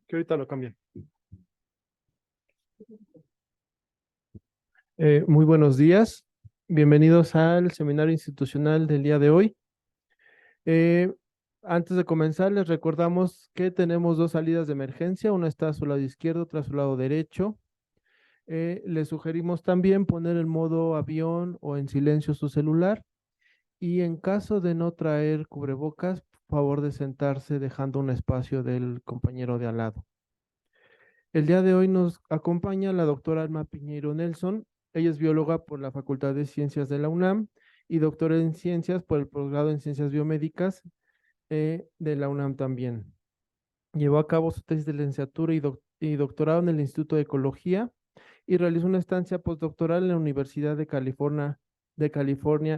Que ahorita lo cambian. Muy buenos días. Bienvenidos al seminario institucional del día de hoy. Eh, Antes de comenzar, les recordamos que tenemos dos salidas de emergencia. Una está a su lado izquierdo, otra a su lado derecho. Les sugerimos también poner en modo avión o en silencio su celular. Y en caso de no traer cubrebocas, por favor de sentarse dejando un espacio del compañero de al lado. El día de hoy nos acompaña la doctora Alma Piñeiro Nelson. Ella es bióloga por la Facultad de Ciencias de la UNAM y doctora en Ciencias por el posgrado en Ciencias Biomédicas de la UNAM también. Llevó a cabo su tesis de licenciatura y doctorado en el Instituto de Ecología y realizó una estancia postdoctoral en la Universidad de California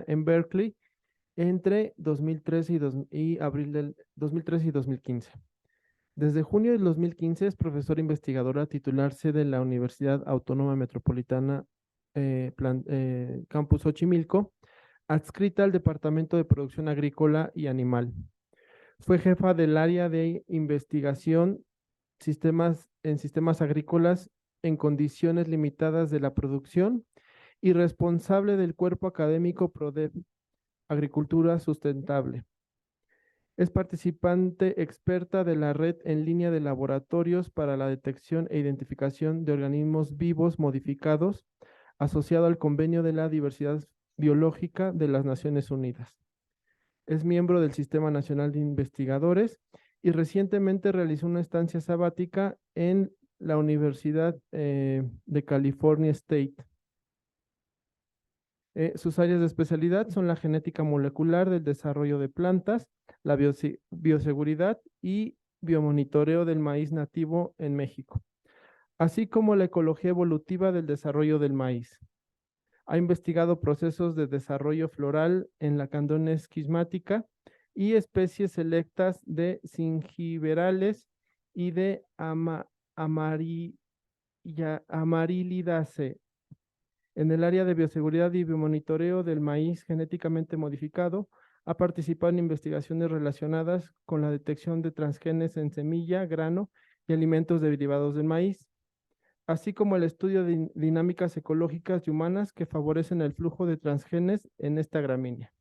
en Berkeley entre 2013 y abril del 2013 y 2015. Desde junio del 2015 es profesora investigadora titularse de la Universidad Autónoma Metropolitana Campus Xochimilco, adscrita al Departamento de Producción Agrícola y Animal. Fue jefa del área de investigación en sistemas agrícolas en condiciones limitadas de la producción y responsable del cuerpo académico PRODEP, Agricultura Sustentable. Es participante experta de la red en línea de laboratorios para la detección e identificación de organismos vivos modificados, asociado al Convenio de la Diversidad Biológica de las Naciones Unidas. Es miembro del Sistema Nacional de Investigadores y recientemente realizó una estancia sabática en la Universidad de California State. Sus áreas de especialidad son la genética molecular del desarrollo de plantas, la bioseguridad y biomonitoreo del maíz nativo en México, así como la ecología evolutiva del desarrollo del maíz. Ha investigado procesos de desarrollo floral en la Candones esquismática y especies selectas de zingiberales y de Amarilidaceae. En el área de bioseguridad y biomonitoreo del maíz genéticamente modificado, ha participado en investigaciones relacionadas con la detección de transgenes en semilla, grano y alimentos derivados del maíz, así como el estudio de dinámicas ecológicas y humanas que favorecen el flujo de transgenes en esta gramínea.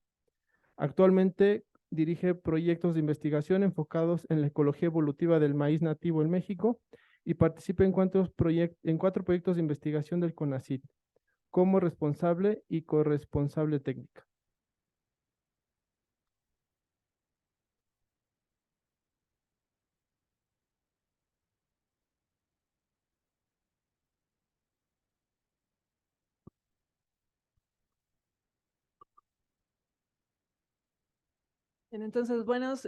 Actualmente dirige proyectos de investigación enfocados en la ecología evolutiva del maíz nativo en México y participa en cuatro proyectos de investigación del CONACYT como responsable y corresponsable técnica. Bien, entonces, buenos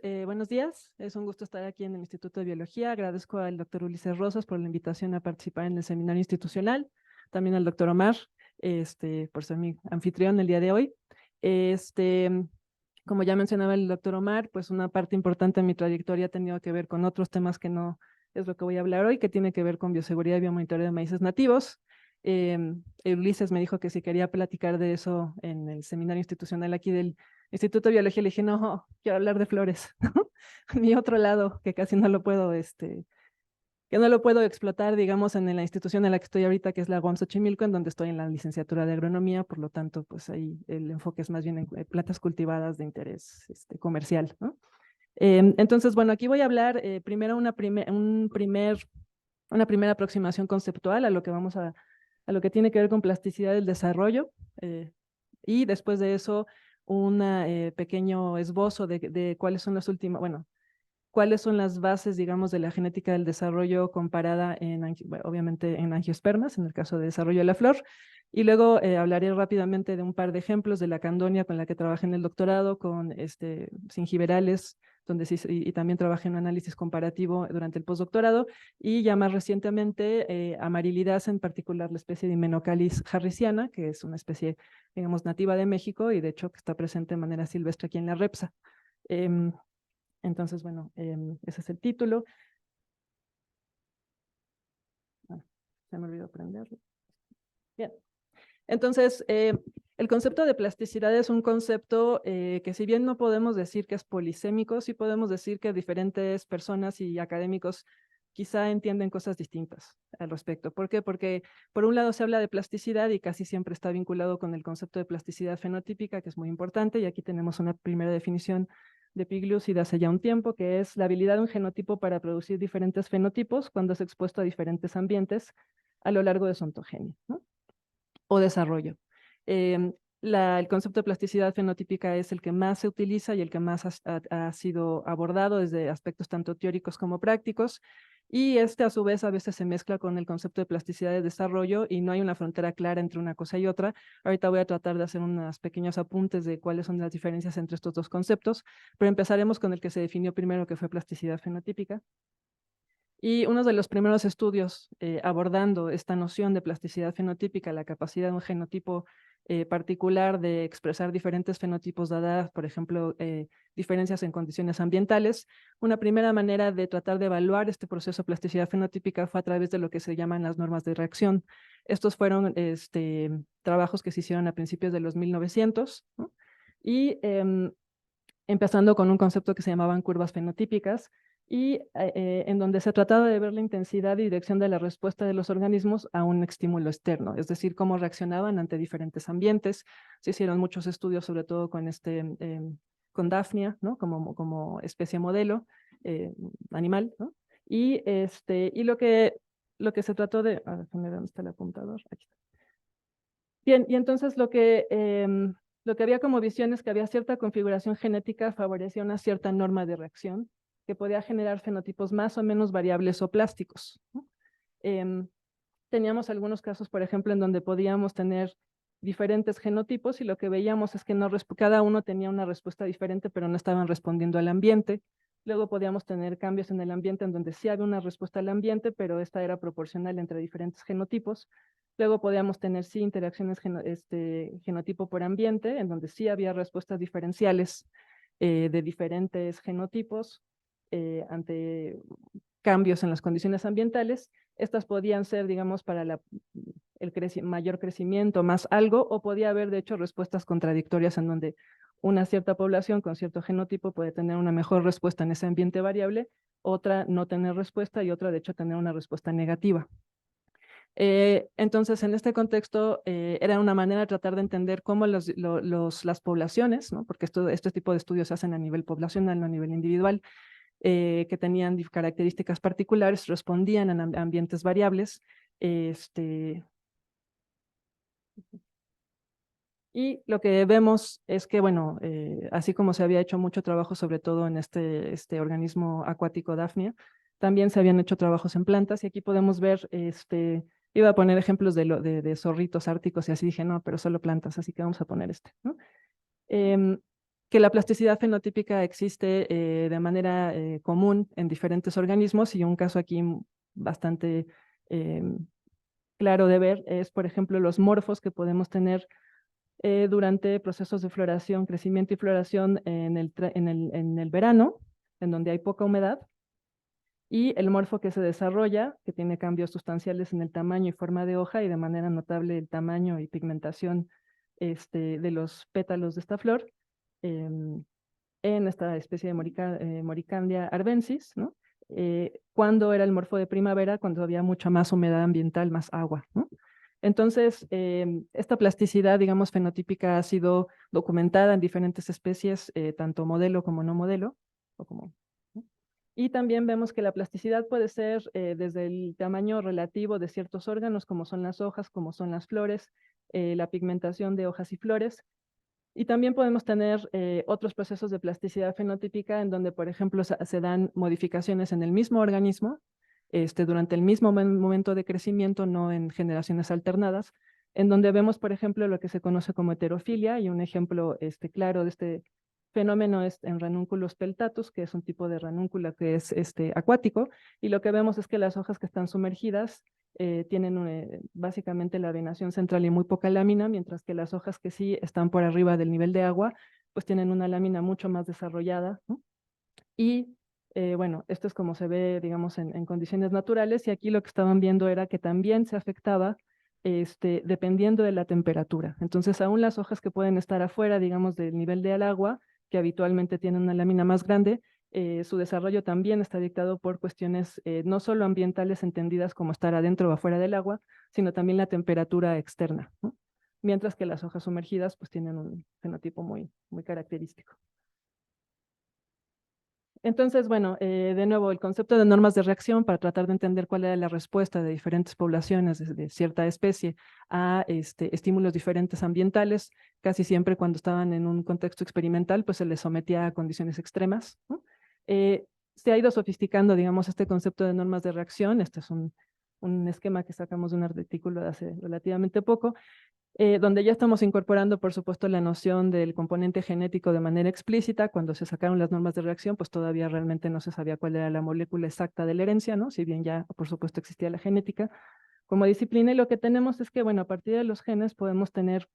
días. Es un gusto estar aquí en el Instituto de Biología. Agradezco al doctor Ulises Rosas por la invitación a participar en el seminario institucional. También al doctor Omar, por ser mi anfitrión el día de hoy. Como ya mencionaba el doctor Omar, pues una parte importante de mi trayectoria ha tenido que ver con otros temas que no es lo que voy a hablar hoy, que tiene que ver con bioseguridad y biomonitoreo de maíces nativos. Ulises me dijo que si quería platicar de eso en el seminario institucional aquí del Instituto de Biología, le dije, no, quiero hablar de flores, ¿no? Mi otro lado, que casi no lo puedo, que no lo puedo explotar, digamos, en la institución en la que estoy ahorita, que es la UAM Xochimilco, en donde estoy en la licenciatura de agronomía, por lo tanto, pues ahí el enfoque es más bien en plantas cultivadas de interés comercial, ¿no? Entonces, bueno, aquí voy a hablar primero una primera aproximación conceptual a lo que a lo que tiene que ver con plasticidad del desarrollo, y después de eso un pequeño esbozo de cuáles son las últimas, bueno, cuáles son las bases, digamos, de la genética del desarrollo comparada bueno, obviamente en angiospermas, en el caso de desarrollo de la flor. Y luego hablaré rápidamente de un par de ejemplos de la candonia con la que trabajé en el doctorado, con zingiberales, donde sí, y también trabajé en un análisis comparativo durante el postdoctorado, y ya más recientemente Amarilidaceae, en particular la especie de Hymenocallis harrisiana, que es una especie, digamos, nativa de México y de hecho que está presente de manera silvestre aquí en la Repsa. Entonces, bueno, ese es el título. Ah, se me olvidó prenderlo. Bien. Entonces, el concepto de plasticidad es un concepto que si bien no podemos decir que es polisémico, sí podemos decir que diferentes personas y académicos quizá entienden cosas distintas al respecto. ¿Por qué? Porque por un lado se habla de plasticidad y casi siempre está vinculado con el concepto de plasticidad fenotípica, que es muy importante, y aquí tenemos una primera definición de Piglius y de hace ya un tiempo, que es la habilidad de un genotipo para producir diferentes fenotipos cuando es expuesto a diferentes ambientes a lo largo de su ontogenia, ¿no? O desarrollo. El concepto de plasticidad fenotípica es el que más se utiliza y el que más ha sido abordado desde aspectos tanto teóricos como prácticos, y este a su vez a veces se mezcla con el concepto de plasticidad de desarrollo y no hay una frontera clara entre una cosa y otra. Ahorita voy a tratar de hacer unos pequeños apuntes de cuáles son las diferencias entre estos dos conceptos, pero empezaremos con el que se definió primero, que fue plasticidad fenotípica. Y uno de los primeros estudios abordando esta noción de plasticidad fenotípica, la capacidad de un genotipo particular de expresar diferentes fenotipos dadas, por ejemplo, diferencias en condiciones ambientales. Una primera manera de tratar de evaluar este proceso de plasticidad fenotípica fue a través de lo que se llaman las normas de reacción. Estos fueron trabajos que se hicieron a principios de los 1900, ¿no? Y empezando con un concepto que se llamaban curvas fenotípicas, y en donde se trataba de ver la intensidad y dirección de la respuesta de los organismos a un estímulo externo, es decir, cómo reaccionaban ante diferentes ambientes. Se hicieron muchos estudios, sobre todo con, con Daphnia, ¿no? Como especie modelo animal, ¿no? Y lo que se trató de... A ver, ¿dónde está el apuntador? Aquí está. Bien, y entonces lo que había como visión es que había cierta configuración genética favorecía una cierta norma de reacción que podía generar fenotipos más o menos variables o plásticos, ¿no? Teníamos algunos casos, por ejemplo, en donde podíamos tener diferentes genotipos y lo que veíamos es que cada uno tenía una respuesta diferente, pero no estaban respondiendo al ambiente. Luego podíamos tener cambios en el ambiente en donde sí había una respuesta al ambiente, pero esta era proporcional entre diferentes genotipos. Luego podíamos tener sí interacciones genotipo por ambiente, en donde sí había respuestas diferenciales de diferentes genotipos ante cambios en las condiciones ambientales. Estas podían ser, digamos, para el mayor crecimiento, más algo, o podía haber, de hecho, respuestas contradictorias en donde una cierta población con cierto genotipo puede tener una mejor respuesta en ese ambiente variable, otra no tener respuesta y otra, de hecho, tener una respuesta negativa. Entonces, en este contexto, era una manera de tratar de entender cómo las poblaciones, ¿no? Porque este tipo de estudios se hacen a nivel poblacional, no a nivel individual, que tenían características particulares, respondían a ambientes variables. Y lo que vemos es que, bueno, así como se había hecho mucho trabajo, sobre todo en este organismo acuático Daphnia, también se habían hecho trabajos en plantas, y aquí podemos ver, iba a poner ejemplos de zorritos árticos y así dije, no, pero solo plantas, así que vamos a poner ¿no? Que la plasticidad fenotípica existe de manera común en diferentes organismos, y un caso aquí bastante claro de ver es, por ejemplo, los morfos que podemos tener durante procesos de floración, crecimiento y floración en el verano, en donde hay poca humedad, y el morfo que se desarrolla, que tiene cambios sustanciales en el tamaño y forma de hoja, y de manera notable el tamaño y pigmentación de los pétalos de esta flor, en esta especie de Moricandia arbensis, ¿no? Cuando era el morfo de primavera, cuando había mucha más humedad ambiental, más agua, ¿no? Entonces, esta plasticidad, digamos, fenotípica ha sido documentada en diferentes especies, tanto modelo como no modelo, ¿no? Y también vemos que la plasticidad puede ser desde el tamaño relativo de ciertos órganos, como son las hojas, como son las flores, la pigmentación de hojas y flores. Y también podemos tener otros procesos de plasticidad fenotípica en donde, por ejemplo, se dan modificaciones en el mismo organismo durante el mismo momento de crecimiento, no en generaciones alternadas, en donde vemos, por ejemplo, lo que se conoce como heterofilia, y un ejemplo claro de este fenómeno es en Ranunculus peltatus, que es un tipo de ranúncula que es acuático, y lo que vemos es que las hojas que están sumergidas tienen básicamente la venación central y muy poca lámina, mientras que las hojas que sí están por arriba del nivel de agua, pues tienen una lámina mucho más desarrollada, ¿no? Y bueno, esto es como se ve, digamos, en condiciones naturales, y aquí lo que estaban viendo era que también se afectaba dependiendo de la temperatura. Entonces, aún las hojas que pueden estar afuera, digamos, del nivel del agua, que habitualmente tienen una lámina más grande, su desarrollo también está dictado por cuestiones no solo ambientales entendidas como estar adentro o afuera del agua, sino también la temperatura externa, ¿no? Mientras que las hojas sumergidas pues tienen un fenotipo muy, muy característico. Entonces, bueno, de nuevo, el concepto de normas de reacción para tratar de entender cuál era la respuesta de diferentes poblaciones de cierta especie a estímulos diferentes ambientales, casi siempre cuando estaban en un contexto experimental, pues se les sometía a condiciones extremas, ¿no? Se ha ido sofisticando, digamos, este concepto de normas de reacción. Este es un esquema que sacamos de un artículo de hace relativamente poco, donde ya estamos incorporando, por supuesto, la noción del componente genético de manera explícita. Cuando se sacaron las normas de reacción, pues todavía realmente no se sabía cuál era la molécula exacta de la herencia, ¿no? Si bien ya, por supuesto, existía la genética como disciplina, y lo que tenemos es que, bueno, a partir de los genes podemos tener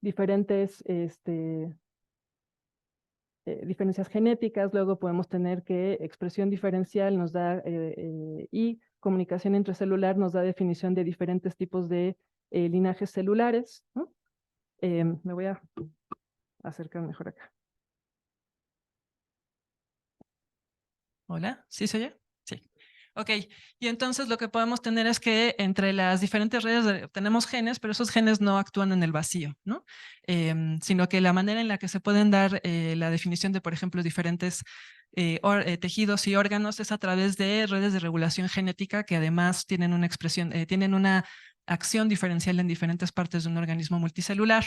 diferentes diferencias genéticas. Luego podemos tener que expresión diferencial nos da, y comunicación intracelular nos da definición de diferentes tipos de linajes celulares, ¿no? Me voy a acercar mejor acá. Hola, ¿sí se oye? Sí. Ok, y entonces lo que podemos tener es que entre las diferentes redes tenemos genes, pero esos genes no actúan en el vacío, ¿no? Sino que la manera en la que se pueden dar la definición de, por ejemplo, diferentes tejidos y órganos es a través de redes de regulación genética que además tienen una expresión, tienen una acción diferencial en diferentes partes de un organismo multicelular.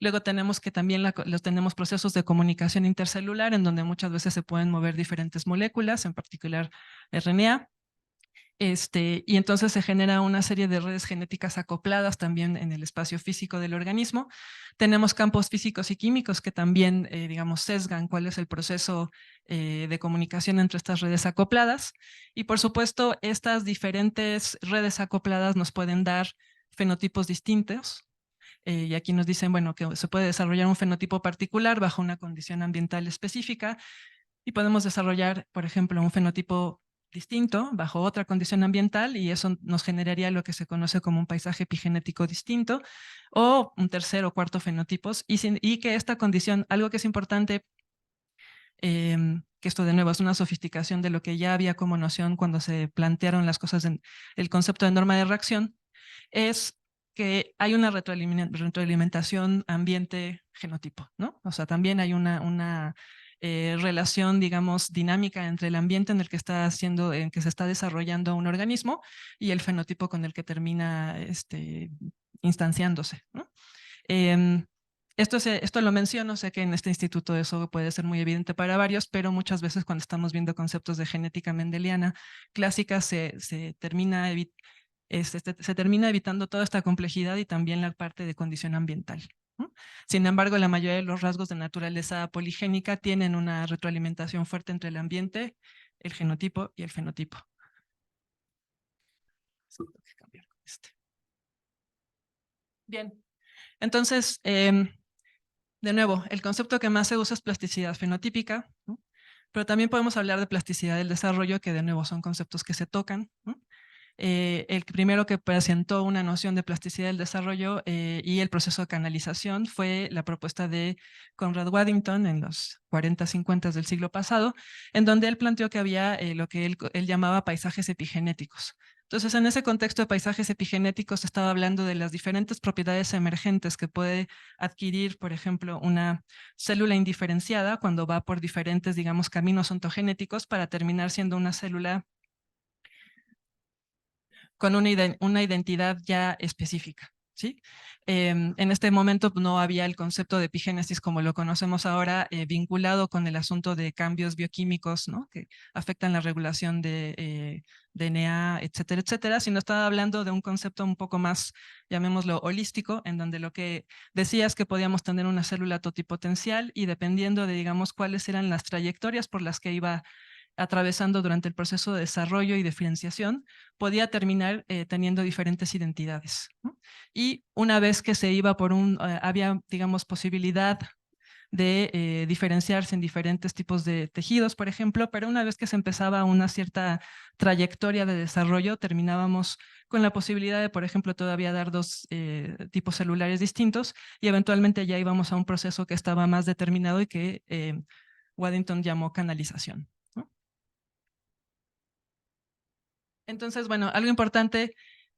Luego tenemos que también tenemos procesos de comunicación intercelular en donde muchas veces se pueden mover diferentes moléculas, en particular RNA. Y entonces se genera una serie de redes genéticas acopladas también en el espacio físico del organismo. Tenemos campos físicos y químicos que también, digamos, sesgan cuál es el proceso de comunicación entre estas redes acopladas. Y por supuesto, estas diferentes redes acopladas nos pueden dar fenotipos distintos. Y aquí nos dicen, bueno, que se puede desarrollar un fenotipo particular bajo una condición ambiental específica, y podemos desarrollar, por ejemplo, un fenotipo distinto bajo otra condición ambiental, y eso nos generaría lo que se conoce como un paisaje epigenético distinto, o un tercer o cuarto fenotipos, y que esta condición, algo que es importante, que esto de nuevo es una sofisticación de lo que ya había como noción cuando se plantearon las cosas en el concepto de norma de reacción, es que hay una retroalimentación ambiente-genotipo, ¿no? O sea, también hay una relación, digamos, dinámica entre el ambiente en el que en que se está desarrollando un organismo y el fenotipo con el que termina instanciándose, ¿no? Esto lo menciono, sé que en este instituto eso puede ser muy evidente para varios, pero muchas veces cuando estamos viendo conceptos de genética mendeliana clásica se termina evitando toda esta complejidad y también la parte de condición ambiental, ¿no? Sin embargo, la mayoría de los rasgos de naturaleza poligénica tienen una retroalimentación fuerte entre el ambiente, el genotipo y el fenotipo. Tengo que cambiar con este. Bien, entonces, de nuevo, el concepto que más se usa es plasticidad fenotípica, ¿no? Pero también podemos hablar de plasticidad del desarrollo, que de nuevo son conceptos que se tocan, ¿no? El primero que presentó una noción de plasticidad del desarrollo y el proceso de canalización fue la propuesta de Conrad Waddington en los 40, 50 del siglo pasado, en donde él planteó que había lo que él llamaba paisajes epigenéticos. Entonces, en ese contexto de paisajes epigenéticos estaba hablando de las diferentes propiedades emergentes que puede adquirir, por ejemplo, una célula indiferenciada cuando va por diferentes, digamos, caminos ontogenéticos para terminar siendo una célula con una identidad ya específica, ¿sí? En este momento no había el concepto de epigénesis como lo conocemos ahora, vinculado con el asunto de cambios bioquímicos, ¿no? Que afectan la regulación de DNA, etcétera, etcétera, sino estaba hablando de un concepto un poco más, llamémoslo holístico, en donde lo que decía es que podíamos tener una célula totipotencial y dependiendo de, digamos, cuáles eran las trayectorias por las que iba atravesando durante el proceso de desarrollo y diferenciación, podía terminar teniendo diferentes identidades, ¿no? Y una vez que se iba había, digamos, posibilidad de diferenciarse en diferentes tipos de tejidos, por ejemplo, pero una vez que se empezaba una cierta trayectoria de desarrollo, terminábamos con la posibilidad de, por ejemplo, todavía dar dos tipos celulares distintos y eventualmente ya íbamos a un proceso que estaba más determinado y que Waddington llamó canalización, ¿no? Entonces, bueno, algo importante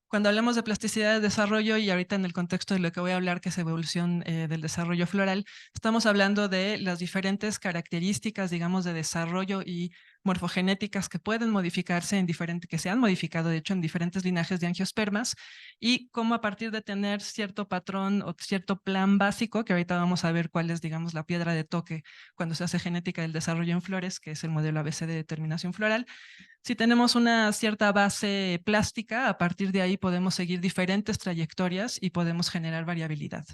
cuando hablamos de plasticidad de desarrollo y ahorita en el contexto de lo que voy a hablar, que es evolución del desarrollo floral, estamos hablando de las diferentes características, digamos, de desarrollo y morfogenéticas que pueden modificarse en diferentes, que se han modificado, de hecho, en diferentes linajes de angiospermas y cómo a partir de tener cierto patrón o cierto plan básico, que ahorita vamos a ver cuál es, digamos, la piedra de toque cuando se hace genética del desarrollo en flores, que es el modelo ABC de determinación floral. Si tenemos una cierta base plástica, a partir de ahí podemos seguir diferentes trayectorias y podemos generar variabilidad.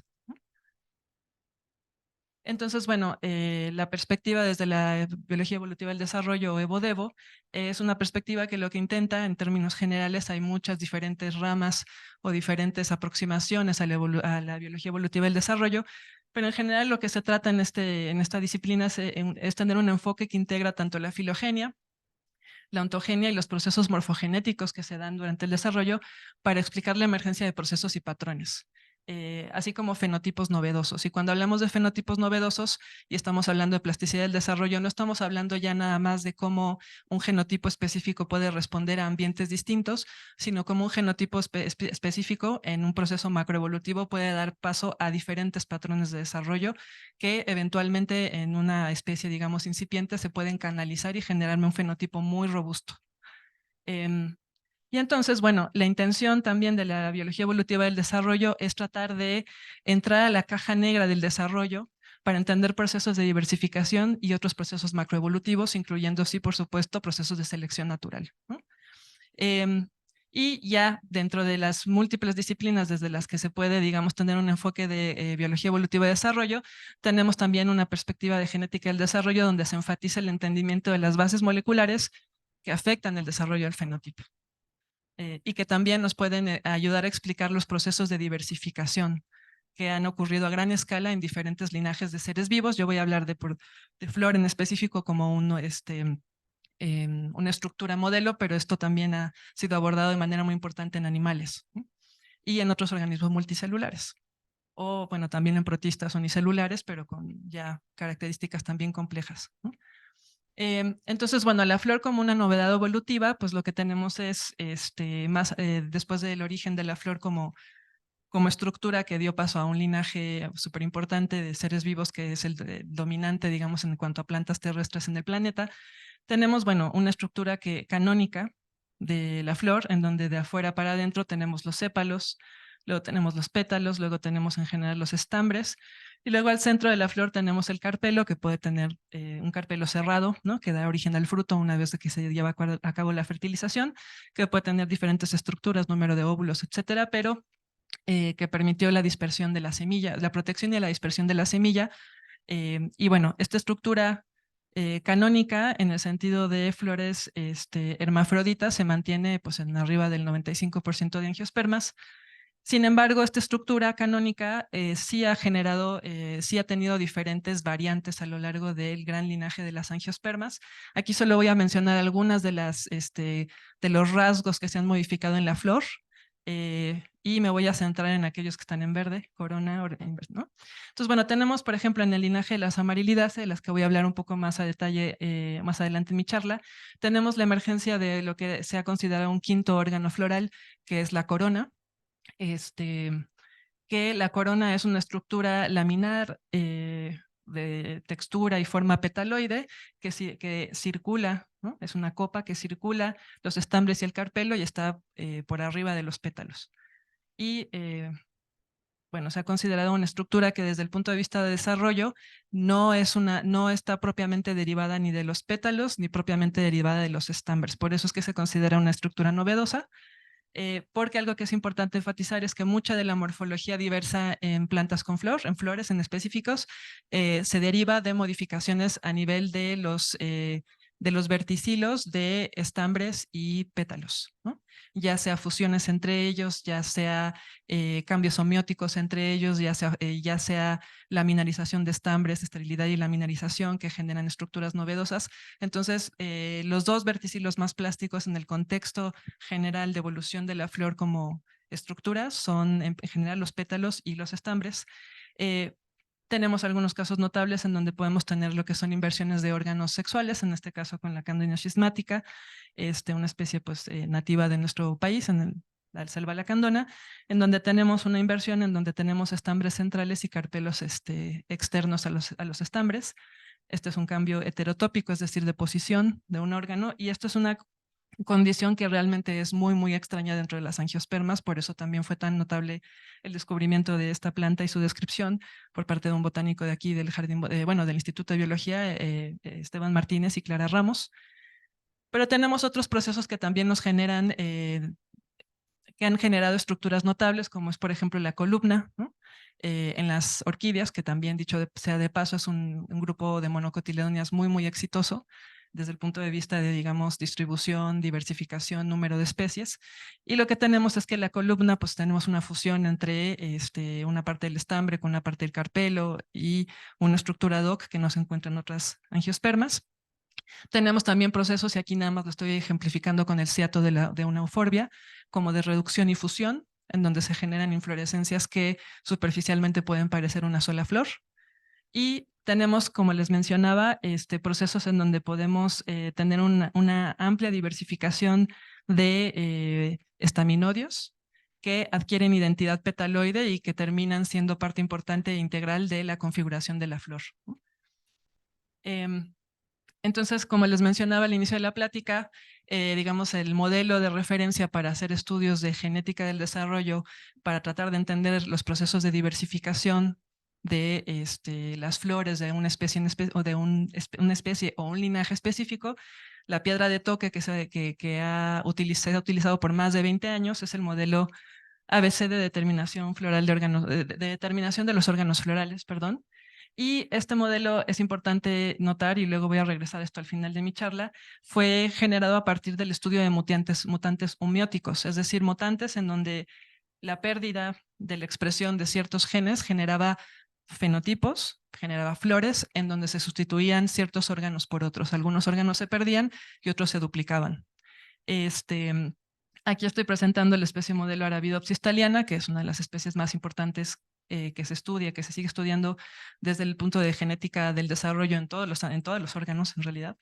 Entonces, bueno, la perspectiva desde la biología evolutiva del desarrollo o EVODEVO es una perspectiva que lo que intenta, en términos generales, hay muchas diferentes ramas o diferentes aproximaciones a la biología evolutiva del desarrollo, pero en general lo que se trata en esta disciplina es tener un enfoque que integra tanto la filogenia, la ontogenia y los procesos morfogenéticos que se dan durante el desarrollo para explicar la emergencia de procesos y patrones, así como fenotipos novedosos. Y cuando hablamos de fenotipos novedosos y estamos hablando de plasticidad del desarrollo, no estamos hablando ya nada más de cómo un genotipo específico puede responder a ambientes distintos, sino cómo un genotipo específico en un proceso macroevolutivo puede dar paso a diferentes patrones de desarrollo que eventualmente en una especie, digamos, incipiente se pueden canalizar y generarme un fenotipo muy robusto. Y entonces, bueno, la intención también de la biología evolutiva del desarrollo es tratar de entrar a la caja negra del desarrollo para entender procesos de diversificación y otros procesos macroevolutivos, incluyendo, sí, por supuesto, procesos de selección natural, ¿no? Y ya dentro de las múltiples disciplinas desde las que se puede, digamos, tener un enfoque de biología evolutiva de desarrollo, tenemos también una perspectiva de genética del desarrollo donde se enfatiza el entendimiento de las bases moleculares que afectan el desarrollo del fenotipo. Y que también nos pueden ayudar a explicar los procesos de diversificación que han ocurrido a gran escala en diferentes linajes de seres vivos. Yo voy a hablar de flor en específico como una estructura modelo, pero esto también ha sido abordado de manera muy importante en animales, ¿no? Y en otros organismos multicelulares. O bueno, también en protistas unicelulares, pero con ya características también complejas, ¿no? Entonces, bueno, la flor como una novedad evolutiva, pues lo que tenemos es, después del origen de la flor como estructura que dio paso a un linaje súper importante de seres vivos que es el dominante, digamos, en cuanto a plantas terrestres en el planeta, tenemos, bueno, una estructura canónica de la flor, en donde de afuera para adentro tenemos los sépalos, luego tenemos los pétalos, luego tenemos en general los estambres, y luego al centro de la flor tenemos el carpelo, que puede tener un carpelo cerrado, ¿no? Que da origen al fruto una vez que se lleva a cabo la fertilización, que puede tener diferentes estructuras, número de óvulos, etcétera, pero que permitió la dispersión de la semilla, la protección y la dispersión de la semilla. Y bueno, esta estructura canónica en el sentido de flores hermafroditas se mantiene pues en arriba del 95% de angiospermas. Sin embargo, esta estructura canónica sí ha generado, sí ha tenido diferentes variantes a lo largo del gran linaje de las angiospermas. Aquí solo voy a mencionar algunas de los rasgos que se han modificado en la flor. Y me voy a centrar en aquellos que están en verde, corona, ¿no? Entonces, bueno, tenemos, por ejemplo, en el linaje de las amarilidaceae, de las que voy a hablar un poco más a detalle más adelante en mi charla, tenemos la emergencia de lo que se ha considerado un quinto órgano floral, que es la corona. Que la corona es una estructura laminar de textura y forma petaloide que circula, ¿no? Es una copa que circula los estambres y el carpelo y está por arriba de los pétalos. Y bueno, se ha considerado una estructura que desde el punto de vista de desarrollo no está propiamente derivada ni de los pétalos ni propiamente derivada de los estambres. Por eso es que se considera una estructura novedosa. Porque algo que es importante enfatizar es que mucha de la morfología diversa en plantas con flor, en flores en específicos, se deriva de modificaciones a nivel de de los verticilos de estambres y pétalos, ¿no? Ya sea fusiones entre ellos, ya sea cambios homeóticos entre ellos, ya sea laminarización de estambres, esterilidad y laminarización que generan estructuras novedosas. Entonces, los dos verticilos más plásticos en el contexto general de evolución de la flor como estructuras son en general los pétalos y los estambres. Tenemos algunos casos notables en donde podemos tener lo que son inversiones de órganos sexuales, en este caso con la Candina schismática, una especie pues, nativa de nuestro país, en la selva lacandona, en donde tenemos una inversión, en donde tenemos estambres centrales y carpelos externos a los estambres. Este es un cambio heterotópico, es decir, de posición de un órgano, y esto es una condición que realmente es muy, muy extraña dentro de las angiospermas, por eso también fue tan notable el descubrimiento de esta planta y su descripción por parte de un botánico de aquí del jardín, del Instituto de Biología, Esteban Martínez y Clara Ramos. Pero tenemos otros procesos que también nos generan, que han generado estructuras notables, como es por ejemplo la columna, ¿no? En las orquídeas, que también dicho sea de paso es un grupo de monocotiledonias muy, muy exitoso desde el punto de vista de, digamos, distribución, diversificación, número de especies. Y lo que tenemos es que la columna, pues tenemos una fusión entre una parte del estambre con una parte del carpelo y una estructura DOC que no se encuentra en otras angiospermas. Tenemos también procesos, y aquí nada más lo estoy ejemplificando con el ciato de una euforbia, como de reducción y fusión, en donde se generan inflorescencias que superficialmente pueden parecer una sola flor. Y tenemos, como les mencionaba, procesos en donde podemos tener una amplia diversificación de estaminodios que adquieren identidad petaloide y que terminan siendo parte importante e integral de la configuración de la flor. Entonces, como les mencionaba al inicio de la plática, digamos, el modelo de referencia para hacer estudios de genética del desarrollo, para tratar de entender los procesos de diversificación de las flores de una especie, o de una especie o un linaje específico, la piedra de toque que se ha utilizado por más de 20 años es el modelo ABC de determinación floral de órganos, de determinación de los órganos florales, perdón. Y este modelo es importante notar, y luego voy a regresar a esto al final de mi charla, fue generado a partir del estudio de mutantes homeóticos, es decir, mutantes en donde la pérdida de la expresión de ciertos genes generaba fenotipos, generaba flores, en donde se sustituían ciertos órganos por otros. Algunos órganos se perdían y otros se duplicaban. Aquí estoy presentando la especie modelo Arabidopsis thaliana, que es una de las especies más importantes que se estudia, que se sigue estudiando desde el punto de genética del desarrollo en todos los órganos, en realidad.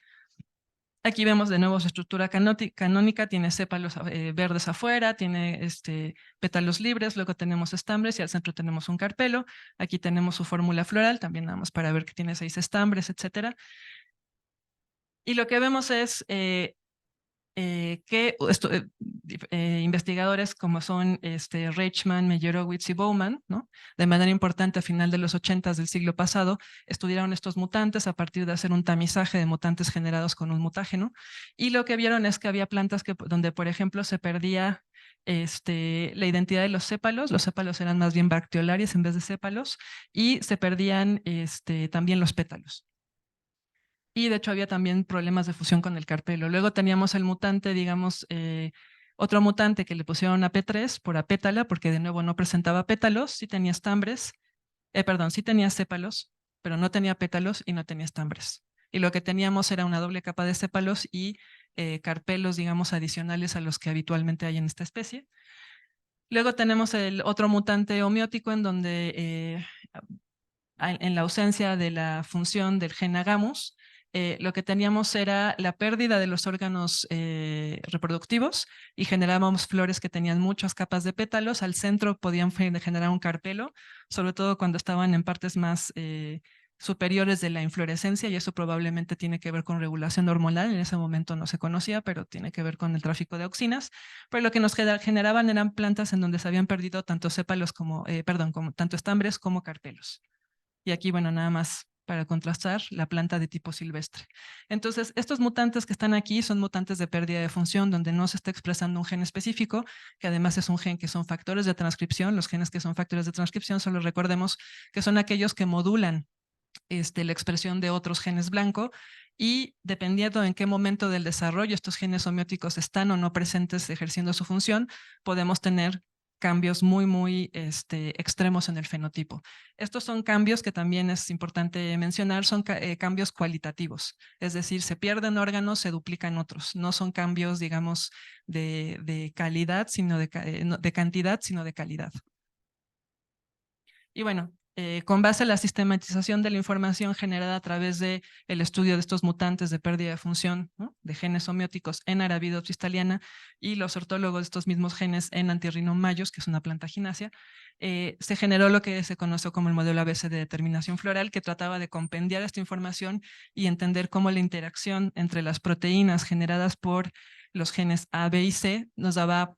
Aquí vemos de nuevo su estructura canónica, tiene sépalos verdes afuera, tiene pétalos libres, luego tenemos estambres y al centro tenemos un carpelo. Aquí tenemos su fórmula floral, también nada más para ver que tiene 6 estambres, etc. Y lo que vemos es que investigadores como son Reichman, Meyerowitz y Bowman, ¿no? De manera importante a final de los 80s del siglo pasado, estudiaron estos mutantes a partir de hacer un tamizaje de mutantes generados con un mutágeno, y lo que vieron es que había plantas donde, por ejemplo, se perdía la identidad de los sépalos eran más bien bracteolarias en vez de sépalos, y se perdían también los pétalos. Y de hecho había también problemas de fusión con el carpelo. Luego teníamos el mutante, digamos, otro mutante que le pusieron a P3 por apétala, porque de nuevo no presentaba pétalos, sí tenía estambres, sí tenía sépalos, pero no tenía pétalos y no tenía estambres. Y lo que teníamos era una doble capa de sépalos y carpelos, digamos, adicionales a los que habitualmente hay en esta especie. Luego tenemos el otro mutante homeótico en donde en la ausencia de la función del gen agamus, lo que teníamos era la pérdida de los órganos reproductivos y generábamos flores que tenían muchas capas de pétalos. Al centro podían generar un carpelo, sobre todo cuando estaban en partes más superiores de la inflorescencia, y eso probablemente tiene que ver con regulación hormonal. En ese momento no se conocía, pero tiene que ver con el tráfico de auxinas. Pero lo que nos generaban eran plantas en donde se habían perdido tanto sépalos como tanto estambres como carpelos. Y aquí, bueno, nada más para contrastar la planta de tipo silvestre. Entonces, estos mutantes que están aquí son mutantes de pérdida de función, donde no se está expresando un gen específico, que además es un gen que son factores de transcripción. Los genes que son factores de transcripción, solo recordemos que son aquellos que modulan la expresión de otros genes blanco, y dependiendo en qué momento del desarrollo estos genes homeóticos están o no presentes ejerciendo su función, podemos tener cambios muy extremos en el fenotipo. Estos son cambios que también es importante mencionar, son cambios cualitativos, es decir, se pierden órganos, se duplican otros, no son cambios, digamos, de calidad, sino de cantidad, sino de calidad. Y bueno, con base en la sistematización de la información generada a través del estudio de estos mutantes de pérdida de función, ¿no?, de genes homeóticos en Arabidopsis thaliana y los ortólogos de estos mismos genes en Antirrhinum majus, que es una planta ginácea, se generó lo que se conoció como el modelo ABC de determinación floral, que trataba de compendiar esta información y entender cómo la interacción entre las proteínas generadas por los genes A, B y C nos daba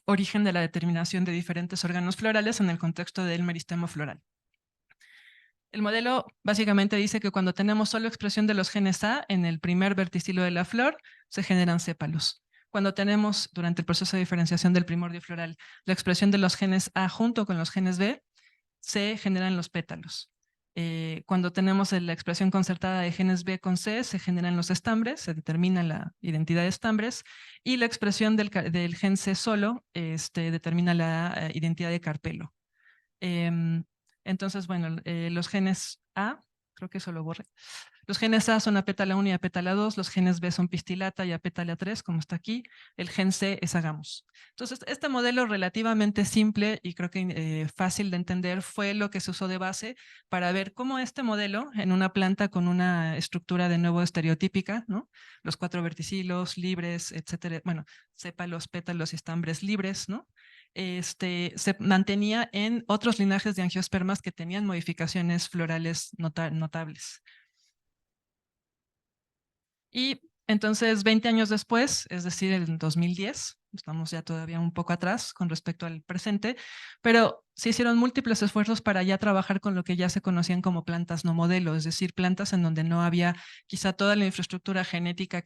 origen de la determinación de diferentes órganos florales en el contexto del meristemo floral. El modelo básicamente dice que cuando tenemos solo expresión de los genes A en el primer verticilo de la flor, se generan sépalos. Cuando tenemos, durante el proceso de diferenciación del primordio floral, la expresión de los genes A junto con los genes B, se generan los pétalos. Cuando tenemos la expresión concertada de genes B con C, se generan los estambres, se determina la identidad de estambres, y la expresión del gen C solo determina la identidad de carpelo. Entonces, bueno, los genes A, creo que eso lo borré. Los genes A son apétala 1 y apétala 2, los genes B son pistilata y apétala 3, como está aquí. El gen C es agamos. Entonces, este modelo relativamente simple y creo que fácil de entender fue lo que se usó de base para ver cómo este modelo en una planta con una estructura de nuevo estereotípica, ¿no?, los 4 verticilos libres, etcétera, bueno, sépalos, pétalos y estambres libres, ¿no?, se mantenía en otros linajes de angiospermas que tenían modificaciones florales notables. Y entonces 20 años después, es decir, en 2010, estamos ya todavía un poco atrás con respecto al presente, pero se hicieron múltiples esfuerzos para ya trabajar con lo que ya se conocían como plantas no modelo, es decir, plantas en donde no había quizá toda la infraestructura genética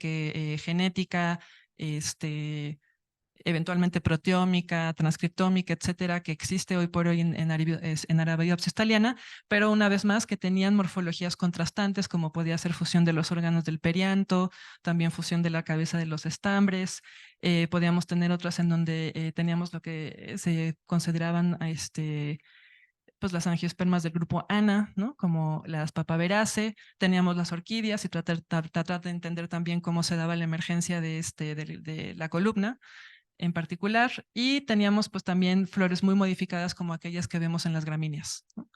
eventualmente proteómica, transcriptómica, etcétera, que existe hoy por hoy en Arabidopsis thaliana, pero una vez más que tenían morfologías contrastantes, como podía ser fusión de los órganos del perianto, también fusión de la cabeza de los estambres. Podíamos tener otras en donde teníamos lo que se consideraban pues las angiospermas del grupo ANA, ¿no?, como las Papaveraceae, teníamos las orquídeas y tratar de entender también cómo se daba la emergencia de la columna en particular, y teníamos pues también flores muy modificadas como aquellas que vemos en las gramíneas, ¿no?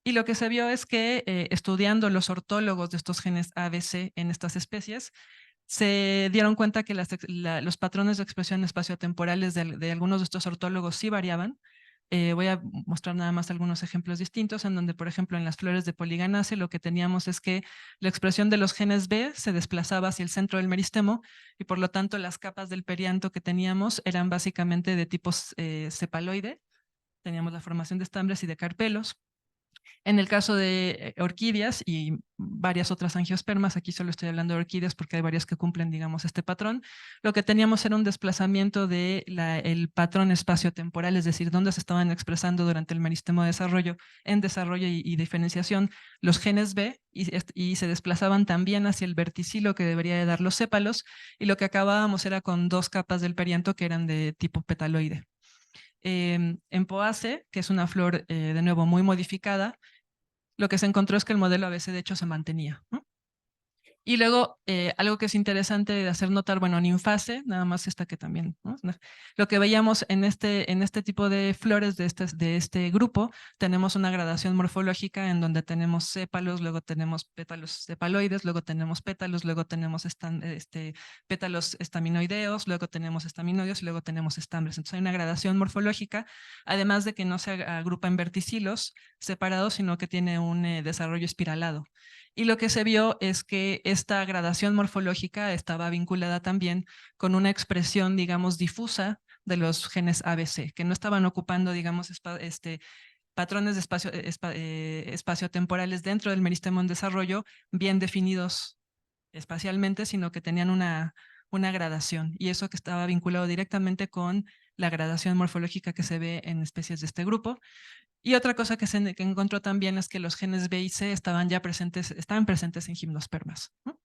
Y lo que se vio es que estudiando los ortólogos de estos genes ABC en estas especies, se dieron cuenta que los patrones de expresión espaciotemporales de algunos de estos ortólogos sí variaban. Voy a mostrar nada más algunos ejemplos distintos en donde, por ejemplo, en las flores de Polyganaceae lo que teníamos es que la expresión de los genes B se desplazaba hacia el centro del meristemo y por lo tanto las capas del perianto que teníamos eran básicamente de tipo cepaloide. Teníamos la formación de estambres y de carpelos. En el caso de orquídeas y varias otras angiospermas, aquí solo estoy hablando de orquídeas porque hay varias que cumplen, digamos, este patrón, lo que teníamos era un desplazamiento del patrón espaciotemporal, es decir, dónde se estaban expresando durante el meristemo de desarrollo, en desarrollo y diferenciación los genes B y se desplazaban también hacia el verticilo que debería de dar los sépalos, y lo que acabábamos era con 2 capas del perianto que eran de tipo petaloide. En Poaceae, que es una flor de nuevo muy modificada, lo que se encontró es que el modelo ABC de hecho se mantenía, ¿no? Y luego, algo que es interesante de hacer notar, bueno, Nymphaceae, nada más esta que también, ¿no?, lo que veíamos en este tipo de flores de este grupo, tenemos una gradación morfológica en donde tenemos sépalos, luego tenemos pétalos cepaloides, luego tenemos pétalos, luego tenemos pétalos estaminoideos, luego tenemos estaminoideos y luego tenemos estambres. Entonces hay una gradación morfológica, además de que no se agrupa en verticilos separados, sino que tiene un desarrollo espiralado. Y lo que se vio es que esta gradación morfológica estaba vinculada también con una expresión, digamos, difusa de los genes ABC, que no estaban ocupando, digamos, patrones de espaciotemporales dentro del meristemo en desarrollo bien definidos espacialmente, sino que tenían una gradación, y eso que estaba vinculado directamente con la gradación morfológica que se ve en especies de este grupo. Y otra cosa que que encontró también es que los genes B y C estaban presentes en gimnospermas, ¿no?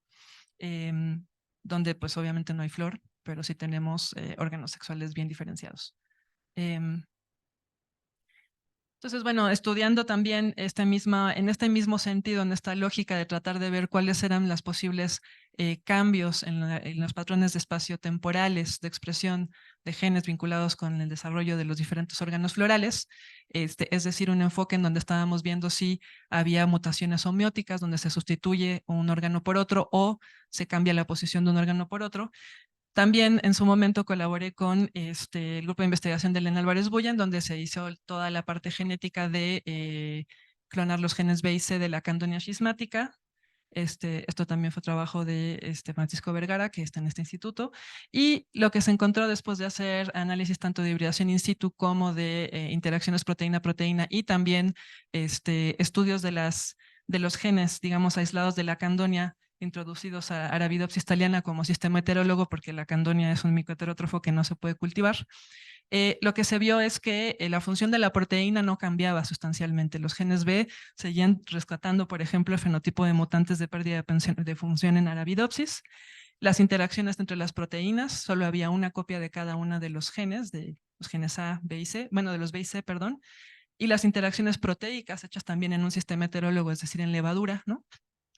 Donde pues obviamente no hay flor, pero sí tenemos órganos sexuales bien diferenciados. Entonces, bueno, estudiando también en este mismo sentido, en esta lógica de tratar de ver cuáles eran los posibles cambios en los patrones de espacio temporales de expresión de genes vinculados con el desarrollo de los diferentes órganos florales, es decir, un enfoque en donde estábamos viendo si había mutaciones homeóticas, donde se sustituye un órgano por otro o se cambia la posición de un órgano por otro. También en su momento colaboré con el grupo de investigación de Elena Álvarez Bulla, en donde se hizo toda la parte genética de clonar los genes B y C de la Candonia schismática. Esto también fue trabajo de Francisco Vergara, que está en este instituto. Y lo que se encontró después de hacer análisis tanto de hibridación in situ como de interacciones proteína-proteína y también estudios de los genes, digamos, aislados de la Candonia, introducidos a Arabidopsis thaliana como sistema heterólogo, porque la Candonia es un micoheterótrofo que no se puede cultivar. Lo que se vio es que la función de la proteína no cambiaba sustancialmente. Los genes B seguían rescatando, por ejemplo, el fenotipo de mutantes de pérdida de función en Arabidopsis. Las interacciones entre las proteínas, solo había una copia de cada una de los genes A, B y C, bueno, de los B y C, perdón, y las interacciones proteicas hechas también en un sistema heterólogo, es decir, en levadura, ¿no?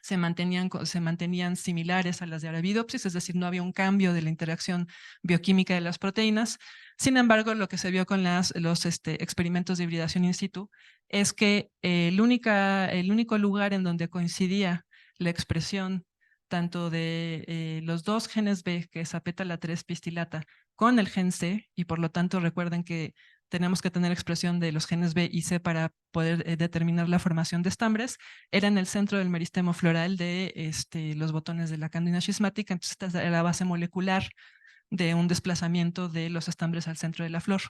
Se mantenían similares a las de Arabidopsis, es decir, no había un cambio de la interacción bioquímica de las proteínas. Sin embargo, lo que se vio con los experimentos de hibridación in situ es que el único lugar en donde coincidía la expresión tanto de los dos genes B, que es apétala 3 pistilata, con el gen C, y por lo tanto recuerden que tenemos que tener expresión de los genes B y C para poder determinar la formación de estambres, era en el centro del meristemo floral de los botones de la Candonia schismática. Entonces esta es la base molecular de un desplazamiento de los estambres al centro de la flor.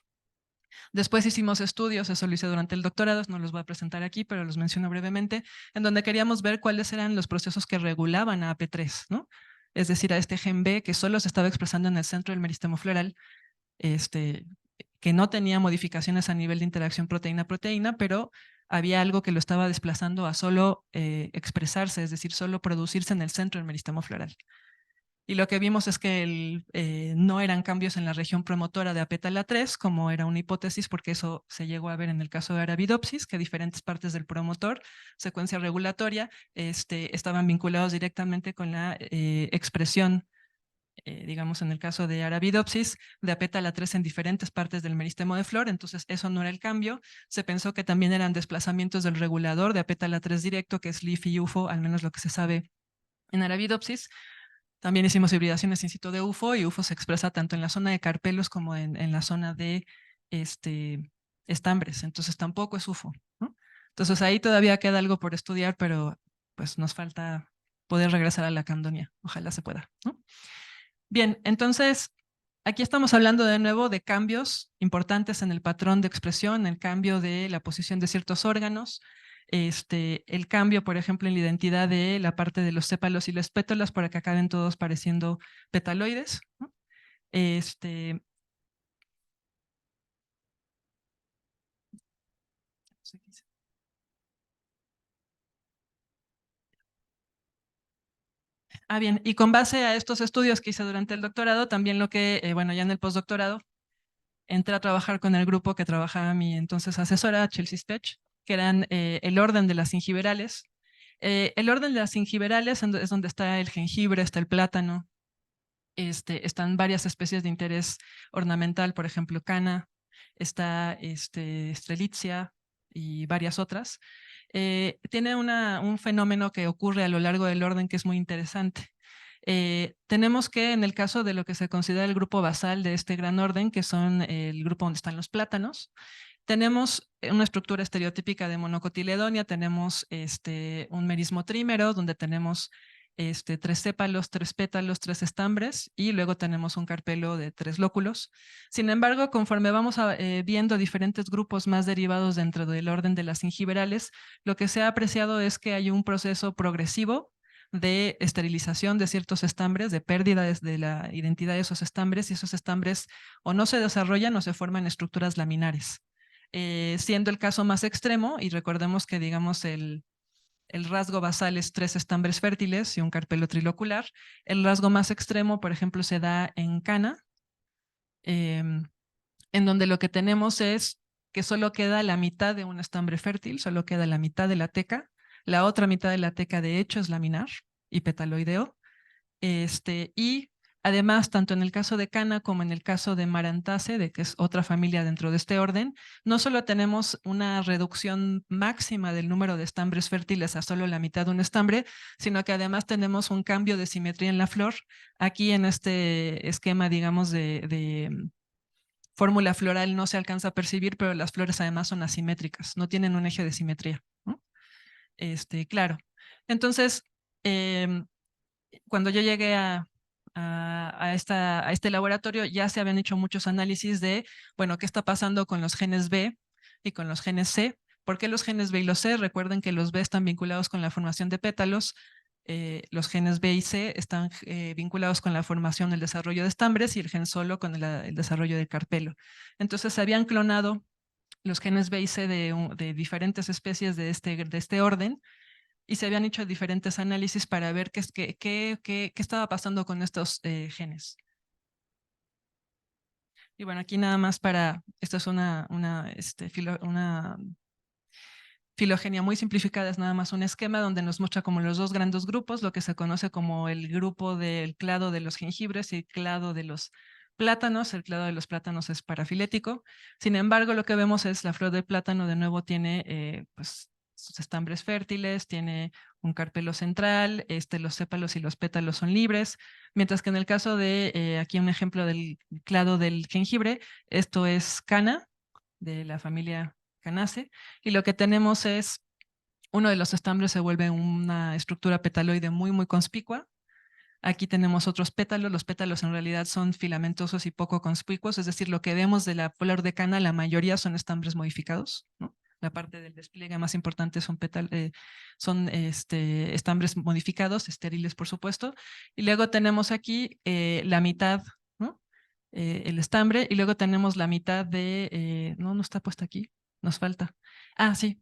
Después hicimos estudios, eso lo hice durante el doctorado, no los voy a presentar aquí, pero los menciono brevemente, en donde queríamos ver cuáles eran los procesos que regulaban a AP3, ¿no? Es decir, a este gen B que solo se estaba expresando en el centro del meristemo floral, que no tenía modificaciones a nivel de interacción proteína-proteína, pero había algo que lo estaba desplazando a solo expresarse, es decir, solo producirse en el centro del meristemo floral. Y lo que vimos es que no eran cambios en la región promotora de apétala 3, como era una hipótesis, porque eso se llegó a ver en el caso de Arabidopsis, que diferentes partes del promotor, secuencia regulatoria, estaban vinculados directamente con la expresión, digamos en el caso de Arabidopsis, de apétala 3 en diferentes partes del meristemo de flor. Entonces eso no era el cambio. Se pensó que también eran desplazamientos del regulador de apétala 3 directo, que es LIF y UFO, al menos lo que se sabe en Arabidopsis. También hicimos hibridaciones in situ de UFO, y UFO se expresa tanto en la zona de carpelos como en la zona de estambres. Entonces tampoco es UFO, ¿no? Entonces ahí todavía queda algo por estudiar, pero pues nos falta poder regresar a la Candonia. Ojalá se pueda, ¿no? Bien, entonces aquí estamos hablando de nuevo de cambios importantes en el patrón de expresión, el cambio de la posición de ciertos órganos, el cambio, por ejemplo, en la identidad de la parte de los sépalos y las pétalas para que acaben todos pareciendo petaloides, ¿no? Bien, y con base a estos estudios que hice durante el doctorado, también bueno, ya en el postdoctorado, entré a trabajar con el grupo que trabajaba mi entonces asesora, Chelsea Spech, que eran el orden de las gingiberales. El orden de las gingiberales es donde está el jengibre, está el plátano, están varias especies de interés ornamental, por ejemplo, cana, está Strelitzia y varias otras. Tiene un fenómeno que ocurre a lo largo del orden que es muy interesante. Tenemos que, en el caso de lo que se considera el grupo basal de este gran orden, que son el grupo donde están los plátanos, tenemos una estructura estereotípica de monocotiledonia, tenemos un merismo trímero, donde tenemos 3 sépalos, 3 pétalos, 3 estambres, y luego tenemos un carpelo de 3 lóculos. Sin embargo, conforme vamos viendo diferentes grupos más derivados dentro del orden de las gingiberales, lo que se ha apreciado es que hay un proceso progresivo de esterilización de ciertos estambres, de pérdida de la identidad de esos estambres, y esos estambres o no se desarrollan o se forman estructuras laminares. Siendo el caso más extremo, y recordemos que digamos el rasgo basal es 3 estambres fértiles y un carpelo trilocular. El rasgo más extremo, por ejemplo, se da en cana, en donde lo que tenemos es que solo queda la mitad de un estambre fértil, solo queda la mitad de la teca. La otra mitad de la teca, de hecho, es laminar y petaloideo. Y además, tanto en el caso de cana como en el caso de Marantaceae, de que es otra familia dentro de este orden, no solo tenemos una reducción máxima del número de estambres fértiles a solo la mitad de un estambre, sino que además tenemos un cambio de simetría en la flor. Aquí en este esquema, digamos, de fórmula floral no se alcanza a percibir, pero las flores además son asimétricas, no tienen un eje de simetría, ¿no? Claro. Entonces, cuando yo llegué a este laboratorio, ya se habían hecho muchos análisis de, bueno, qué está pasando con los genes B y con los genes C. ¿Por qué los genes B y los C? Recuerden que los B están vinculados con la formación de pétalos, los genes B y C están vinculados con la formación, el desarrollo de estambres, y el gen solo con el desarrollo del carpelo. Entonces se habían clonado los genes B y C de diferentes especies de este orden, y se habían hecho diferentes análisis para ver qué estaba pasando con estos genes. Y bueno, aquí nada más esto es una filogenia muy simplificada, es nada más un esquema donde nos muestra como los dos grandes grupos, lo que se conoce como el grupo del clado de los jengibres y el clado de los plátanos. El clado de los plátanos es parafilético. Sin embargo, lo que vemos es la flor del plátano de nuevo tiene pues sus estambres fértiles, tiene un carpelo central, los sépalos y los pétalos son libres, mientras que en el caso de, aquí un ejemplo del clado del jengibre, esto es cana, de la familia Canaceae, y lo que tenemos es uno de los estambres se vuelve una estructura petaloide muy, muy conspicua. Aquí tenemos otros pétalos. Los pétalos en realidad son filamentosos y poco conspicuos, es decir, lo que vemos de la flor de cana, la mayoría son estambres modificados, ¿no? La parte del despliegue más importante son estambres modificados, estériles por supuesto. Y luego tenemos aquí la mitad, ¿no? El estambre, y luego tenemos la mitad de, no está puesta aquí, nos falta. Ah, sí,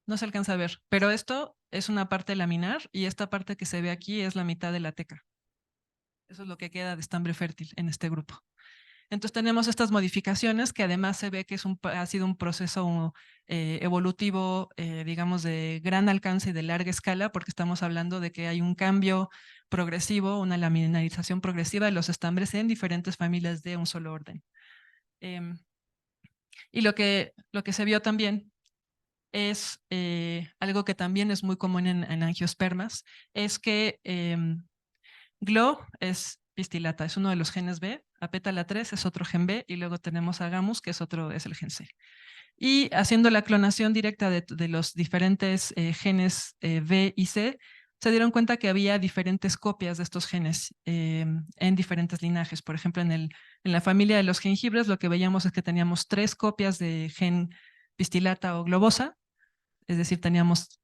no se alcanza a ver, pero esto es una parte laminar y esta parte que se ve aquí es la mitad de la teca. Eso es lo que queda de estambre fértil en este grupo. Entonces tenemos estas modificaciones que además se ve que ha sido un proceso evolutivo, digamos, de gran alcance y de larga escala, porque estamos hablando de que hay un cambio progresivo, una laminarización progresiva de los estambres en diferentes familias de un solo orden. Y lo que se vio también es algo que también es muy común en angiospermas, es que GLO es pistilata, es uno de los genes B, apétala 3 es otro gen B, y luego tenemos a gamus, que es el gen C. Y haciendo la clonación directa de los diferentes genes B y C, se dieron cuenta que había diferentes copias de estos genes en diferentes linajes. Por ejemplo, en la familia de los jengibres, lo que veíamos es que teníamos 3 copias de gen pistilata o globosa, es decir, teníamos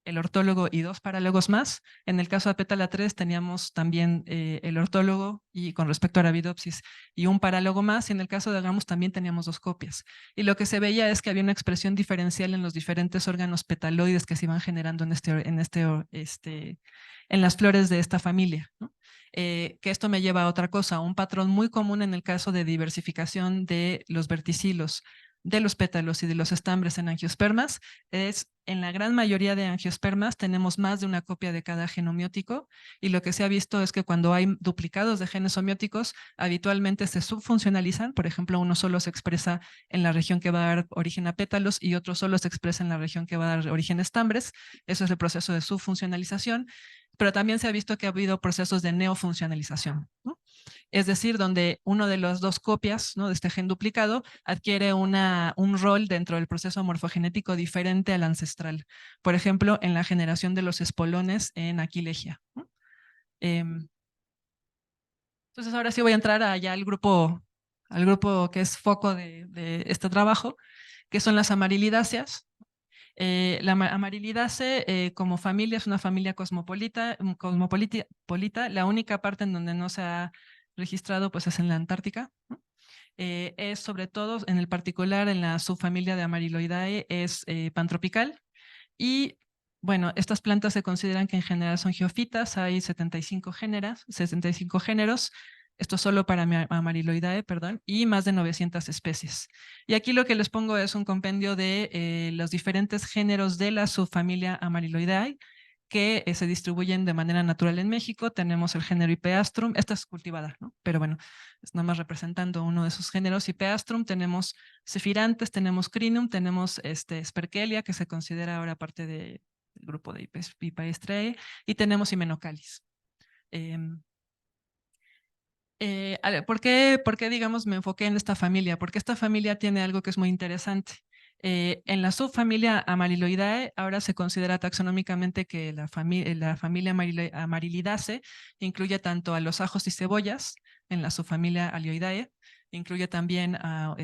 el ortólogo y 2 parálogos más. En el caso de Apétala 3 teníamos también el ortólogo y con respecto a Arabidopsis y un parálogo más, y en el caso de Agamus también teníamos 2 copias. Y lo que se veía es que había una expresión diferencial en los diferentes órganos petaloides que se iban generando en las flores de esta familia, ¿no? Que esto me lleva a otra cosa, un patrón muy común en el caso de diversificación de los verticilos, de los pétalos y de los estambres en angiospermas, es en la gran mayoría de angiospermas tenemos más de una copia de cada gen homeótico, y lo que se ha visto es que cuando hay duplicados de genes homeóticos, habitualmente se subfuncionalizan. Por ejemplo, uno solo se expresa en la región que va a dar origen a pétalos y otro solo se expresa en la región que va a dar origen a estambres. Eso es el proceso de subfuncionalización, pero también se ha visto que ha habido procesos de neofuncionalización, ¿no? Es decir, donde uno de las 2 copias, ¿no?, de este gen duplicado adquiere un rol dentro del proceso morfogenético diferente al ancestral. Por ejemplo, en la generación de los espolones en Aquilegia, ¿no? Entonces ahora sí voy a entrar allá al grupo que es foco de este trabajo, que son las amarilidáceas. La Amarilidae como familia es una familia cosmopolita. La única parte en donde no se ha registrado pues es en la Antártica, ¿no? Es sobre todo, en el particular, en la subfamilia de Amariloidae, es pantropical. Y bueno, estas plantas se consideran que en general son geofitas, hay 75 géneros, esto solo para Amariloidae, perdón, y más de 900 especies. Y aquí lo que les pongo es un compendio de los diferentes géneros de la subfamilia Amariloidae que se distribuyen de manera natural en México. Tenemos el género Ipeastrum, esta es cultivada, ¿no? Pero bueno, es nada más representando uno de esos géneros. Ipeastrum, tenemos Sephirantes, tenemos Crinum, tenemos Sperkelia, que se considera ahora parte del grupo de Ipaestrae, y tenemos Hymenocalis. ¿Por qué, digamos, me enfoqué en esta familia? Porque esta familia tiene algo que es muy interesante. En la subfamilia Amariloidae, ahora se considera taxonómicamente que la familia Amarilidae incluye tanto a los ajos y cebollas en la subfamilia Alioidae, incluye también a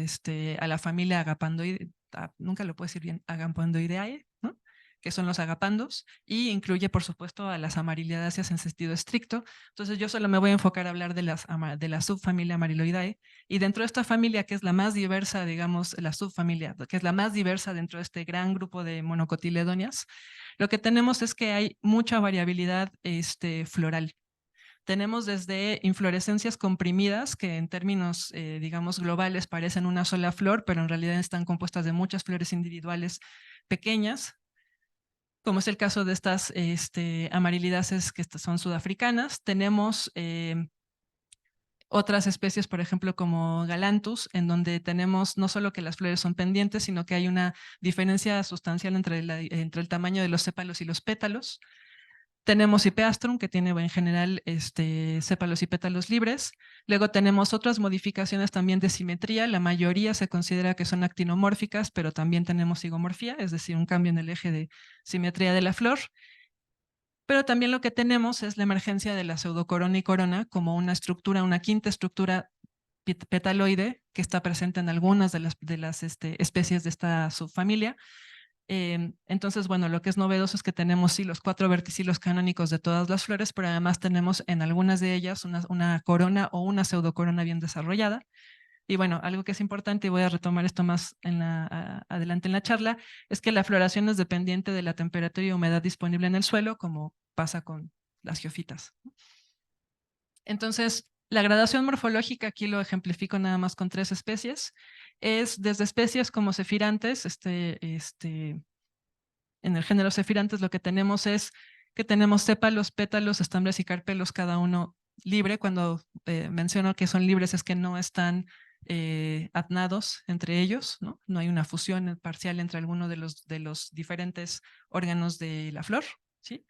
la familia Agapandoideae, nunca lo puedo decir bien, Agapandoideae, ¿no? Que son los agapandos, y incluye, por supuesto, a las amarilidáceas en sentido estricto. Entonces, yo solo me voy a enfocar a hablar de la subfamilia Amariloidae, y dentro de esta familia, que es la más diversa, digamos, la subfamilia, que es la más diversa dentro de este gran grupo de monocotiledonias, lo que tenemos es que hay mucha variabilidad floral. Tenemos desde inflorescencias comprimidas, que en términos, digamos, globales parecen una sola flor, pero en realidad están compuestas de muchas flores individuales pequeñas, como es el caso de estas amarilidáceas que son sudafricanas. Tenemos otras especies, por ejemplo, como Galanthus, en donde tenemos no solo que las flores son pendientes, sino que hay una diferencia sustancial entre el tamaño de los sépalos y los pétalos. Tenemos Ipeastrum, que tiene en general sépalos y pétalos libres. Luego tenemos otras modificaciones también de simetría. La mayoría se considera que son actinomórficas, pero también tenemos zigomorfía, es decir, un cambio en el eje de simetría de la flor. Pero también lo que tenemos es la emergencia de la pseudocorona y corona como una estructura, una quinta estructura petaloide que está presente en algunas de las especies de esta subfamilia. Entonces, bueno, lo que es novedoso es que tenemos sí los 4 verticilos canónicos de todas las flores, pero además tenemos en algunas de ellas una corona o una pseudocorona bien desarrollada. Y bueno, algo que es importante, y voy a retomar esto más adelante en la charla, es que la floración es dependiente de la temperatura y humedad disponible en el suelo, como pasa con las geofitas. Entonces, la gradación morfológica, aquí lo ejemplifico nada más con 3 especies, es desde especies como Sephirantes, en el género Sephirantes lo que tenemos es que tenemos sépalos, pétalos, estambres y carpelos, cada uno libre. Cuando menciono que son libres es que no están atnados entre ellos, ¿no? No hay una fusión parcial entre alguno de los diferentes órganos de la flor, ¿sí?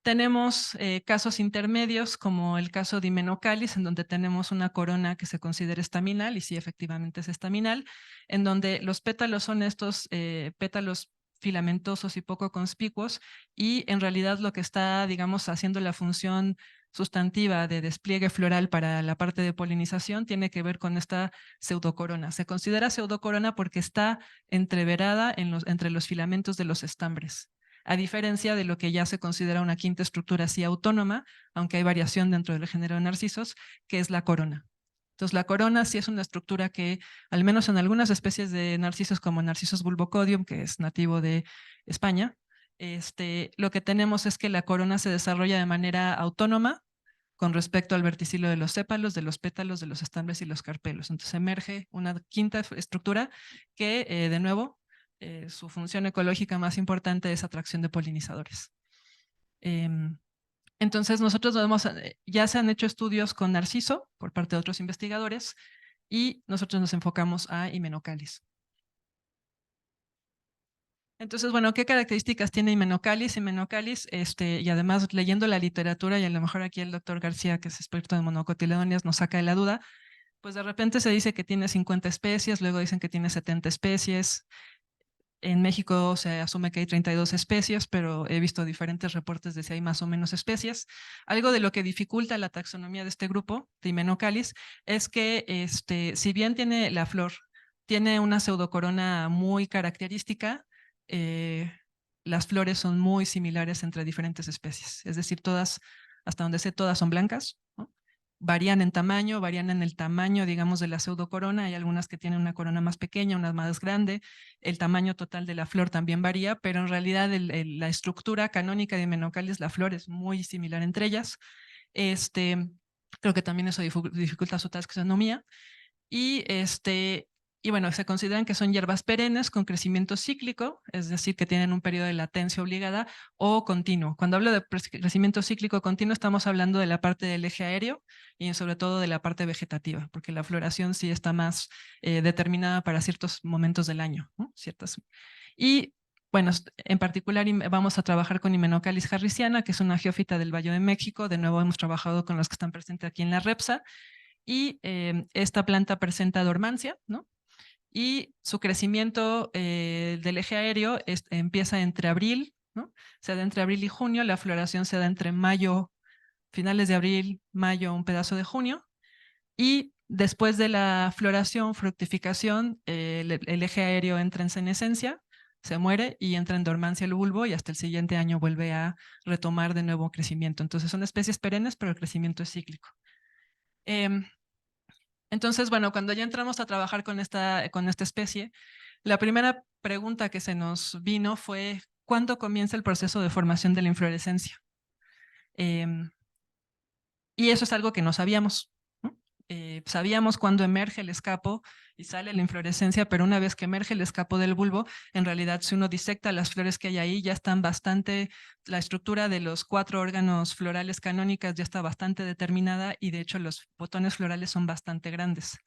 Tenemos casos intermedios, como el caso de Hymenocalis, en donde tenemos una corona que se considera estaminal, y sí, efectivamente es estaminal, en donde los pétalos son estos pétalos filamentosos y poco conspicuos, y en realidad lo que está, digamos, haciendo la función sustantiva de despliegue floral para la parte de polinización tiene que ver con esta pseudocorona. Se considera pseudocorona porque está entreverada entre los filamentos de los estambres, a diferencia de lo que ya se considera una quinta estructura así autónoma, aunque hay variación dentro del género de narcisos, que es la corona. Entonces, la corona sí es una estructura que, al menos en algunas especies de narcisos, como Narcissus bulbocodium, que es nativo de España, lo que tenemos es que la corona se desarrolla de manera autónoma con respecto al verticilo de los sépalos, de los pétalos, de los estambres y los carpelos. Entonces emerge una quinta estructura que, de nuevo, su función ecológica más importante es atracción de polinizadores. Entonces nosotros ya se han hecho estudios con narciso por parte de otros investigadores, y nosotros nos enfocamos a Hymenocalis. Entonces, bueno, ¿qué características tiene Hymenocalis? Hymenocalis, y además leyendo la literatura, y a lo mejor aquí el doctor García, que es experto en monocotiledonias, nos saca de la duda, pues de repente se dice que tiene 50 especies, luego dicen que tiene 70 especies. En México se asume que hay 32 especies, pero he visto diferentes reportes de si hay más o menos especies. Algo de lo que dificulta la taxonomía de este grupo de Hymenocalis es que si bien tiene la flor, tiene una pseudocorona muy característica, las flores son muy similares entre diferentes especies, es decir, todas, hasta donde sé, todas son blancas, ¿no? Varían en tamaño, varían en el tamaño, digamos, de la pseudocorona. Hay algunas que tienen una corona más pequeña, una más grande. El tamaño total de la flor también varía, pero en realidad la estructura canónica de Hymenocallis, la flor es muy similar entre ellas. Creo que también eso dificulta su taxonomía. Y bueno, se consideran que son hierbas perennes con crecimiento cíclico, es decir, que tienen un periodo de latencia obligada o continuo. Cuando hablo de crecimiento cíclico continuo, estamos hablando de la parte del eje aéreo y sobre todo de la parte vegetativa, porque la floración sí está más determinada para ciertos momentos del año, ¿no? Y bueno, en particular vamos a trabajar con Hymenocallis harrisiana, que es una geófita del Valle de México. De nuevo hemos trabajado con los que están presentes aquí en la REPSA. Y esta planta presenta dormancia, ¿no? Y su crecimiento del eje aéreo empieza entre abril, ¿no? Se da entre abril y junio, la floración se da entre mayo, finales de abril, mayo, un pedazo de junio, y después de la floración, fructificación, el eje aéreo entra en senescencia, se muere y entra en dormancia el bulbo y hasta el siguiente año vuelve a retomar de nuevo crecimiento. Entonces son especies perennes, pero el crecimiento es cíclico. Entonces, bueno, cuando ya entramos a trabajar con esta especie, la primera pregunta que se nos vino fue, ¿cuándo comienza el proceso de formación de la inflorescencia? Y eso es algo que no sabíamos, ¿no? Sabíamos cuándo emerge el escapo y sale la inflorescencia, pero una vez que emerge el escapo del bulbo, en realidad si uno disecta las flores que hay ahí, ya están bastante, la estructura de los 4 órganos florales canónicas ya está bastante determinada y de hecho los botones florales son bastante grandes.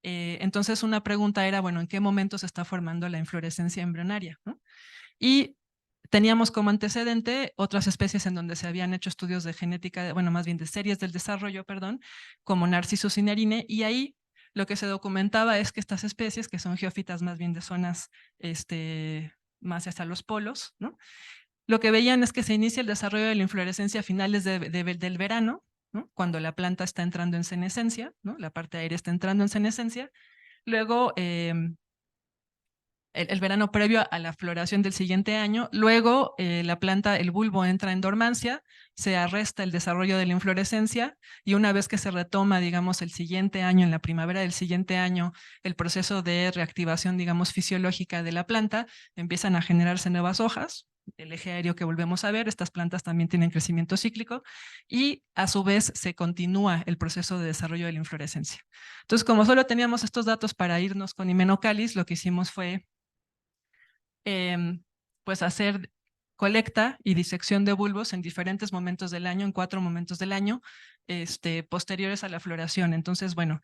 Entonces una pregunta era, bueno, ¿en qué momento se está formando la inflorescencia embrionaria, ¿no? Y teníamos como antecedente otras especies en donde se habían hecho estudios de genética, bueno, más bien de series del desarrollo, perdón, como Narcissus cinerine, y ahí lo que se documentaba es que estas especies, que son geófitas más bien de zonas más hacia los polos, ¿no? Lo que veían es que se inicia el desarrollo de la inflorescencia a finales del verano, ¿no? Cuando la planta está entrando en senescencia, ¿no? La parte aérea está entrando en senescencia. Luego, el verano previo a la floración del siguiente año. Luego la planta, el bulbo entra en dormancia, se arresta el desarrollo de la inflorescencia y una vez que se retoma, digamos, el siguiente año, en la primavera del siguiente año, el proceso de reactivación, digamos, fisiológica de la planta, empiezan a generarse nuevas hojas. El eje aéreo que volvemos a ver, estas plantas también tienen crecimiento cíclico y a su vez se continúa el proceso de desarrollo de la inflorescencia. Entonces, como solo teníamos estos datos para irnos con Hymenocallis, lo que hicimos fue pues hacer colecta y disección de bulbos en diferentes momentos del año, en 4 momentos del año, posteriores a la floración. Entonces, bueno,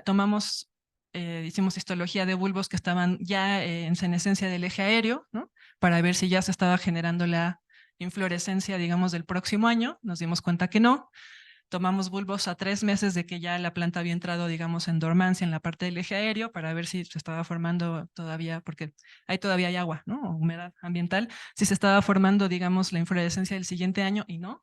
tomamos, hicimos histología de bulbos que estaban ya en senescencia del eje aéreo, ¿no? Para ver si ya se estaba generando la inflorescencia, digamos, del próximo año. Nos dimos cuenta que no. Tomamos bulbos a 3 meses de que ya la planta había entrado, digamos, en dormancia en la parte del eje aéreo para ver si se estaba formando todavía, porque ahí todavía hay agua, ¿no? O humedad ambiental, si se estaba formando, digamos, la inflorescencia del siguiente año y no.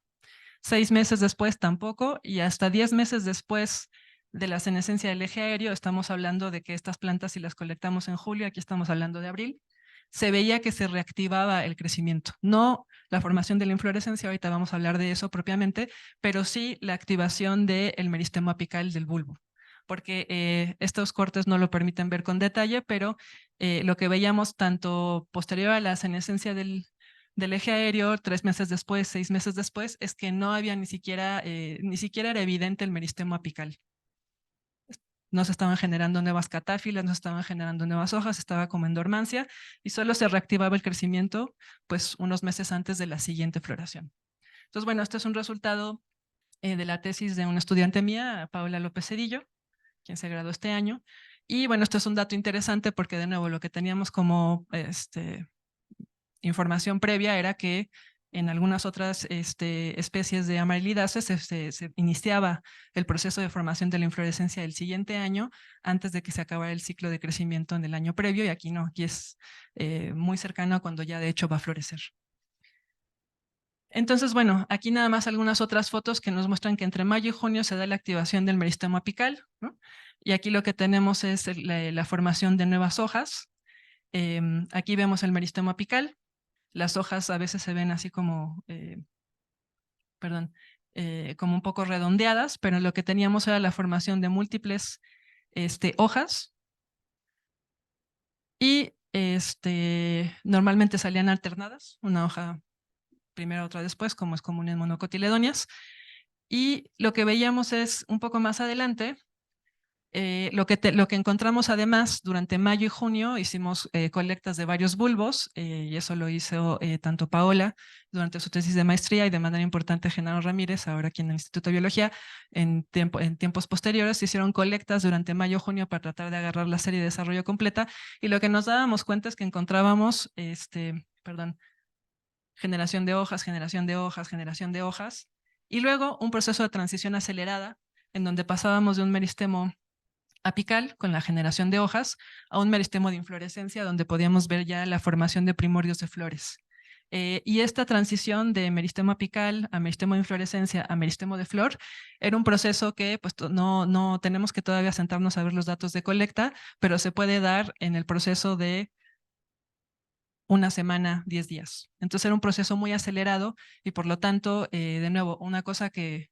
6 meses después tampoco y hasta 10 meses después de la senescencia del eje aéreo, estamos hablando de que estas plantas, si las colectamos en julio, aquí estamos hablando de abril, se veía que se reactivaba el crecimiento. No la formación de la inflorescencia, ahorita vamos a hablar de eso propiamente, pero sí la activación del meristemo apical del bulbo, porque estos cortes no lo permiten ver con detalle, pero lo que veíamos tanto posterior a la senescencia del eje aéreo, 3 meses después, 6 meses después, es que no había ni siquiera era evidente el meristemo apical. No se estaban generando nuevas catáfilas, no se estaban generando nuevas hojas, estaba como en dormancia y solo se reactivaba el crecimiento pues unos meses antes de la siguiente floración. Entonces, bueno, este es un resultado de la tesis de una estudiante mía, Paola López Cedillo, quien se graduó este año. Y bueno, esto es un dato interesante porque de nuevo lo que teníamos como información previa era que en algunas otras especies de Amaryllidaceae se iniciaba el proceso de formación de la inflorescencia del siguiente año antes de que se acabara el ciclo de crecimiento en el año previo, y aquí no, aquí es muy cercano a cuando ya de hecho va a florecer. Entonces, bueno, aquí nada más algunas otras fotos que nos muestran que entre mayo y junio se da la activación del meristemo apical, ¿no? Y aquí lo que tenemos es la formación de nuevas hojas. Aquí vemos el meristemo apical. Las hojas a veces se ven así como, como un poco redondeadas, pero lo que teníamos era la formación de múltiples hojas y normalmente salían alternadas, una hoja primero, otra después, como es común en monocotiledóneas. Y lo que veíamos es un poco más adelante, lo que encontramos además durante mayo y junio hicimos colectas de varios bulbos y eso lo hizo tanto Paola durante su tesis de maestría y de manera importante Genaro Ramírez, ahora aquí en el Instituto de Biología. En tiempos posteriores se hicieron colectas durante mayo y junio para tratar de agarrar la serie de desarrollo completa y lo que nos dábamos cuenta es que encontrábamos, generación de hojas, generación de hojas, generación de hojas y luego un proceso de transición acelerada en donde pasábamos de un meristemo apical con la generación de hojas a un meristemo de inflorescencia donde podíamos ver ya la formación de primordios de flores. Y esta transición de meristemo apical a meristemo de inflorescencia a meristemo de flor era un proceso que pues no tenemos que todavía sentarnos a ver los datos de colecta, pero se puede dar en el proceso de una semana, 10 días. Entonces era un proceso muy acelerado y por lo tanto, de nuevo, una cosa que,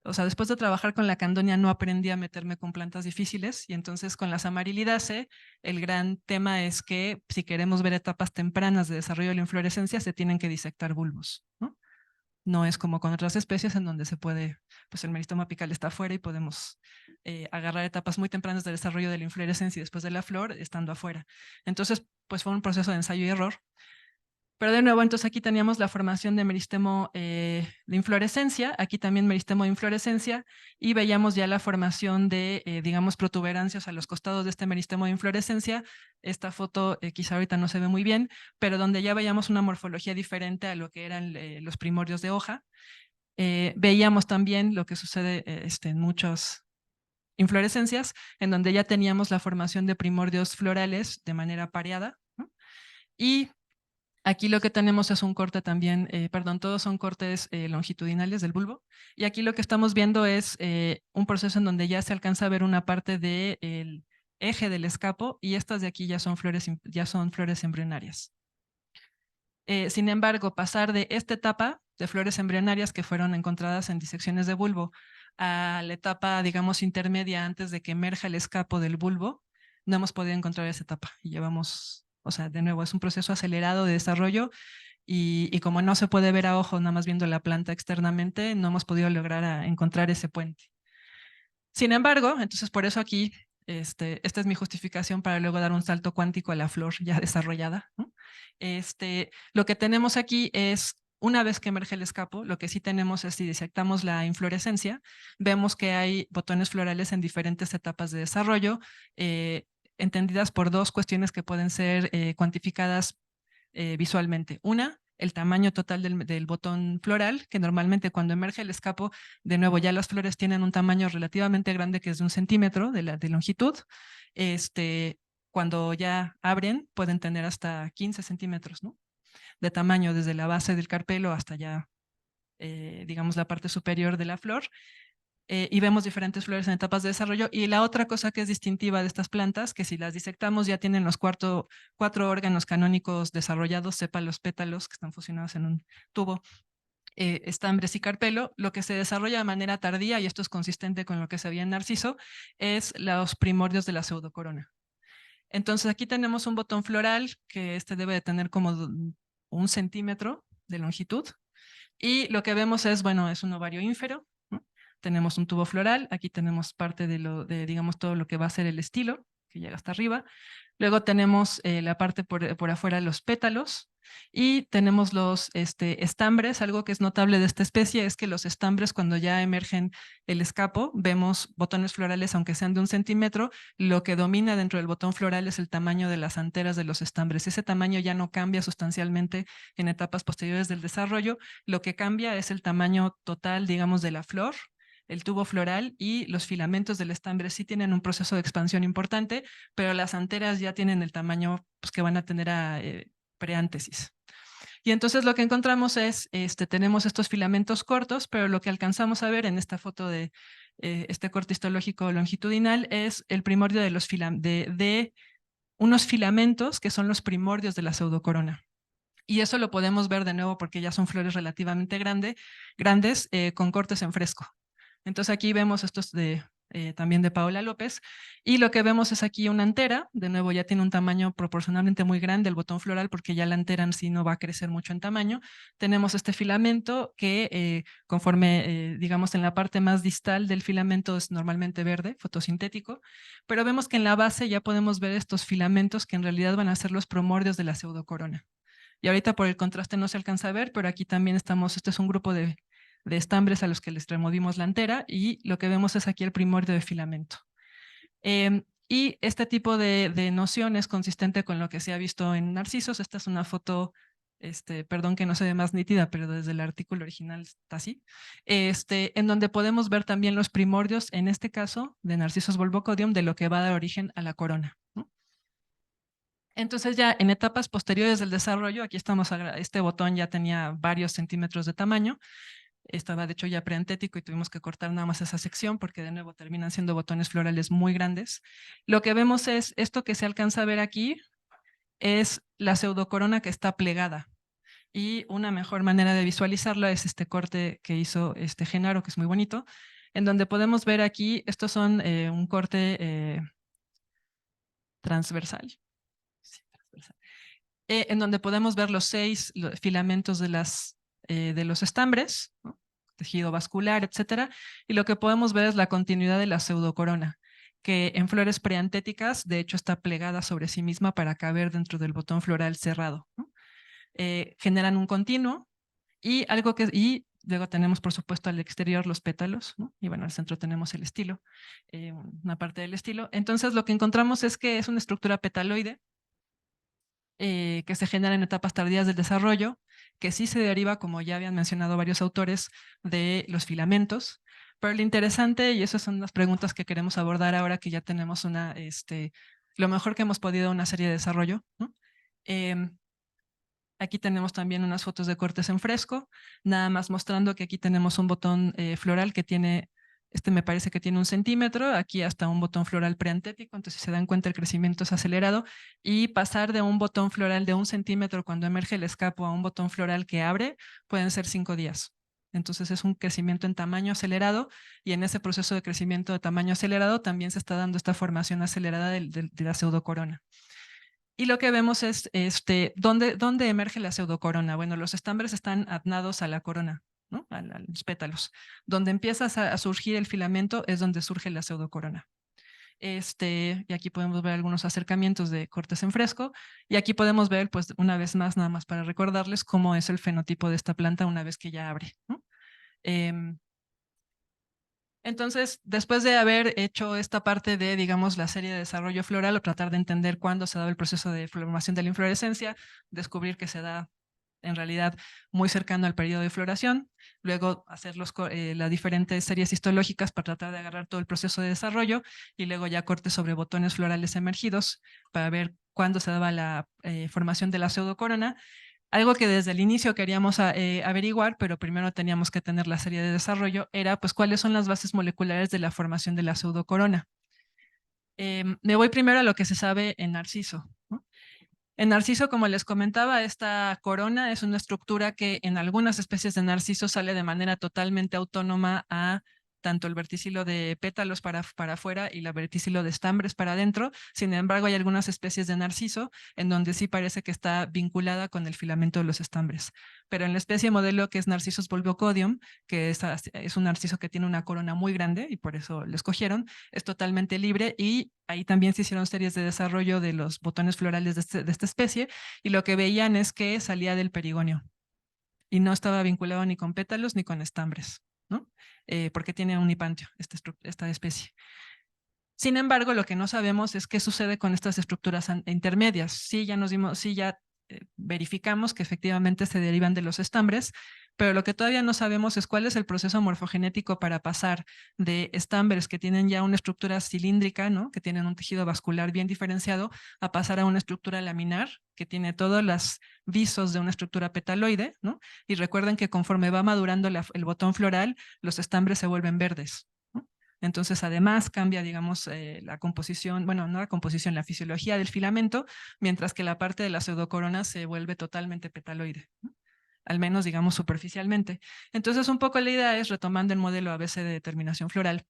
o sea, después de trabajar con la candonia no aprendí a meterme con plantas difíciles y entonces con las Amaryllidaceae el gran tema es que si queremos ver etapas tempranas de desarrollo de la inflorescencia se tienen que disectar bulbos, ¿no? No es como con otras especies en donde se puede, pues el meristemo apical está afuera y podemos agarrar etapas muy tempranas de desarrollo de la inflorescencia y después de la flor estando afuera. Entonces, pues fue un proceso de ensayo y error. Pero de nuevo, entonces aquí teníamos la formación de meristemo de inflorescencia, aquí también meristemo de inflorescencia, y veíamos ya la formación de, digamos, protuberancias a los costados de este meristemo de inflorescencia. Esta foto quizá ahorita no se ve muy bien, pero donde ya veíamos una morfología diferente a lo que eran los primordios de hoja. Veíamos también lo que sucede en muchas inflorescencias, en donde ya teníamos la formación de primordios florales de manera pareada, ¿no? Y aquí lo que tenemos es un corte también, todos son cortes longitudinales del bulbo. Y aquí lo que estamos viendo es un proceso en donde ya se alcanza a ver una parte del eje del escapo y estas de aquí ya son flores embrionarias. Sin embargo, pasar de esta etapa de flores embrionarias que fueron encontradas en disecciones de bulbo a la etapa, digamos, intermedia antes de que emerja el escapo del bulbo, no hemos podido encontrar esa etapa y llevamos, o sea, de nuevo, es un proceso acelerado de desarrollo y como no se puede ver a ojo, nada más viendo la planta externamente, no hemos podido lograr encontrar ese puente. Sin embargo, entonces por eso aquí, esta es mi justificación para luego dar un salto cuántico a la flor ya desarrollada, ¿no? Lo que tenemos aquí es, una vez que emerge el escapo, lo que sí tenemos es, si disectamos la inflorescencia, vemos que hay botones florales en diferentes etapas de desarrollo, entendidas por dos cuestiones que pueden ser cuantificadas visualmente. Una, el tamaño total del botón floral, que normalmente cuando emerge el escapo, de nuevo ya las flores tienen un tamaño relativamente grande que es de 1 centímetro de longitud. Cuando ya abren pueden tener hasta 15 centímetros, ¿no?, de tamaño desde la base del carpelo hasta ya, digamos, la parte superior de la flor. Y vemos diferentes flores en etapas de desarrollo. Y la otra cosa que es distintiva de estas plantas, que si las disectamos ya tienen los 4 órganos canónicos desarrollados, sépalos, pétalos, que están fusionados en un tubo, estambres y carpelo. Lo que se desarrolla de manera tardía, y esto es consistente con lo que se veía en Narciso, es los primordios de la pseudocorona. Entonces aquí tenemos un botón floral que debe de tener como 1 centímetro de longitud. Y lo que vemos es, bueno, es un ovario ínfero, ¿no? Tenemos un tubo floral, aquí tenemos parte de digamos, todo lo que va a ser el estilo, que llega hasta arriba. Luego tenemos la parte por afuera de los pétalos y tenemos los estambres. Algo que es notable de esta especie es que los estambres, cuando ya emergen el escapo, vemos botones florales, aunque sean de 1 centímetro. Lo que domina dentro del botón floral es el tamaño de las anteras de los estambres. Ese tamaño ya no cambia sustancialmente en etapas posteriores del desarrollo. Lo que cambia es el tamaño total, digamos, de la flor, el tubo floral, y los filamentos del estambre sí tienen un proceso de expansión importante, pero las anteras ya tienen el tamaño pues, que van a tener a preántesis. Y entonces lo que encontramos es, tenemos estos filamentos cortos, pero lo que alcanzamos a ver en esta foto de este corte histológico longitudinal es el primordio de los unos filamentos que son los primordios de la pseudocorona. Y eso lo podemos ver de nuevo porque ya son flores relativamente grandes con cortes en fresco. Entonces aquí vemos estos también de Paola López, y lo que vemos es aquí una antera, de nuevo ya tiene un tamaño proporcionalmente muy grande el botón floral porque ya la antera en sí no va a crecer mucho en tamaño. Tenemos este filamento que conforme, digamos, en la parte más distal del filamento es normalmente verde, fotosintético, pero vemos que en la base ya podemos ver estos filamentos que en realidad van a ser los primordios de la pseudocorona. Y ahorita por el contraste no se alcanza a ver, pero aquí también estamos, este es un grupo de estambres a los que les removimos la antera y lo que vemos es aquí el primordio de filamento. Y este tipo de noción es consistente con lo que se ha visto en narcisos. Esta es una foto, perdón que no se ve más nítida, pero desde el artículo original está así, en donde podemos ver también los primordios, en este caso, de Narcissus bulbocodium, de lo que va a dar origen a la corona, ¿no? Entonces ya en etapas posteriores del desarrollo, aquí estamos, este botón ya tenía varios centímetros de tamaño, estaba de hecho ya preantético y tuvimos que cortar nada más esa sección porque de nuevo terminan siendo botones florales muy grandes. Lo que vemos es esto que se alcanza a ver aquí, es la pseudocorona que está plegada. Y una mejor manera de visualizarla es este corte que hizo Genaro, que es muy bonito, en donde podemos ver aquí, estos son un corte transversal. Sí, transversal. En donde podemos ver los 6 filamentos de los estambres, ¿no? Tejido vascular, etcétera, y lo que podemos ver es la continuidad de la pseudocorona, que en flores preantéticas, de hecho, está plegada sobre sí misma para caber dentro del botón floral cerrado, ¿no? Generan un continuo y luego tenemos, por supuesto, al exterior los pétalos, ¿no? Y bueno, al centro tenemos el estilo, una parte del estilo. Entonces, lo que encontramos es que es una estructura petaloide, que se genera en etapas tardías del desarrollo, que sí se deriva, como ya habían mencionado varios autores, de los filamentos. Pero lo interesante, y esas son las preguntas que queremos abordar ahora que ya tenemos lo mejor que hemos podido una serie de desarrollo, ¿no? Aquí tenemos también unas fotos de cortes en fresco, nada más mostrando que aquí tenemos un botón floral que tiene, me parece que tiene 1 centímetro, aquí hasta un botón floral preantético, entonces si se dan cuenta el crecimiento es acelerado, y pasar de un botón floral de 1 centímetro cuando emerge el escapo a un botón floral que abre, pueden ser 5 días. Entonces es un crecimiento en tamaño acelerado, y en ese proceso de crecimiento de tamaño acelerado también se está dando esta formación acelerada de la pseudocorona. Y lo que vemos es ¿dónde emerge la pseudocorona? Bueno, los estambres están atnados a la corona, ¿no? A los pétalos. Donde empieza a surgir el filamento es donde surge la pseudocorona. Y aquí podemos ver algunos acercamientos de cortes en fresco, y aquí podemos ver, pues, una vez más, nada más para recordarles cómo es el fenotipo de esta planta una vez que ya abre, ¿no? Entonces, después de haber hecho esta parte de, digamos, la serie de desarrollo floral o tratar de entender cuándo se daba el proceso de formación de la inflorescencia, descubrir que se da en realidad muy cercano al periodo de floración, luego hacer las diferentes series histológicas para tratar de agarrar todo el proceso de desarrollo, y luego ya cortes sobre botones florales emergidos para ver cuándo se daba la formación de la pseudocorona. Algo que desde el inicio queríamos averiguar, pero primero teníamos que tener la serie de desarrollo, era pues cuáles son las bases moleculares de la formación de la pseudocorona. Me voy primero a lo que se sabe en narciso, ¿no? En narciso, como les comentaba, esta corona es una estructura que en algunas especies de narciso sale de manera totalmente autónoma a tanto el verticilo de pétalos para afuera y la verticilo de estambres para adentro. Sin embargo, hay algunas especies de narciso en donde sí parece que está vinculada con el filamento de los estambres. Pero en la especie modelo, que es Narcissus bulbocodium, que es un narciso que tiene una corona muy grande y por eso lo escogieron, es totalmente libre, y ahí también se hicieron series de desarrollo de los botones florales de esta especie, y lo que veían es que salía del perigonio y no estaba vinculado ni con pétalos ni con estambres, ¿no? Porque tiene un hipantio esta especie. Sin embargo, lo que no sabemos es qué sucede con estas estructuras intermedias. Sí, ya verificamos que efectivamente se derivan de los estambres, pero lo que todavía no sabemos es cuál es el proceso morfogenético para pasar de estambres que tienen ya una estructura cilíndrica, ¿no? Que tienen un tejido vascular bien diferenciado, a pasar a una estructura laminar que tiene todos los visos de una estructura petaloide, ¿no? Y recuerden que conforme va madurando el botón floral, los estambres se vuelven verdes, ¿no? Entonces, además cambia, digamos, la composición, bueno, no la composición, la fisiología del filamento, mientras que la parte de la pseudocorona se vuelve totalmente petaloide, ¿no? Al menos, digamos, superficialmente. Entonces, un poco la idea es, retomando el modelo ABC de determinación floral,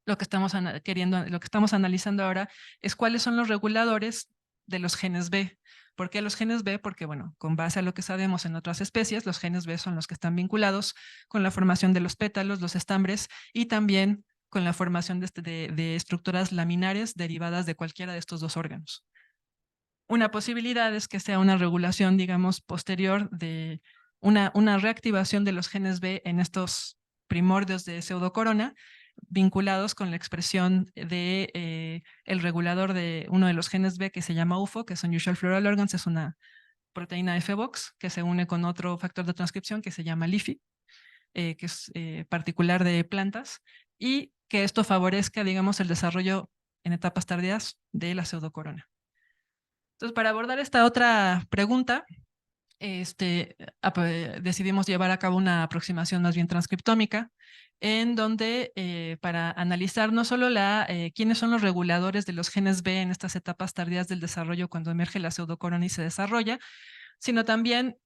lo que estamos lo que estamos analizando ahora es cuáles son los reguladores de los genes B. ¿Por qué los genes B? Porque, bueno, con base a lo que sabemos en otras especies, los genes B son los que están vinculados con la formación de los pétalos, los estambres y también con la formación de estructuras laminares derivadas de cualquiera de estos dos órganos. Una posibilidad es que sea una regulación, digamos, posterior de una reactivación de los genes B en estos primordios de pseudocorona, vinculados con la expresión de el regulador de uno de los genes B que se llama UFO, que son Usual Floral Organs, es una proteína FBOX que se une con otro factor de transcripción que se llama LIFI, que es particular de plantas, y que esto favorezca, digamos, el desarrollo en etapas tardías de la pseudocorona. Entonces, para abordar esta otra pregunta, decidimos llevar a cabo una aproximación más bien transcriptómica, en donde para analizar no solo quiénes son los reguladores de los genes B en estas etapas tardías del desarrollo cuando emerge la pseudocorona y se desarrolla, sino también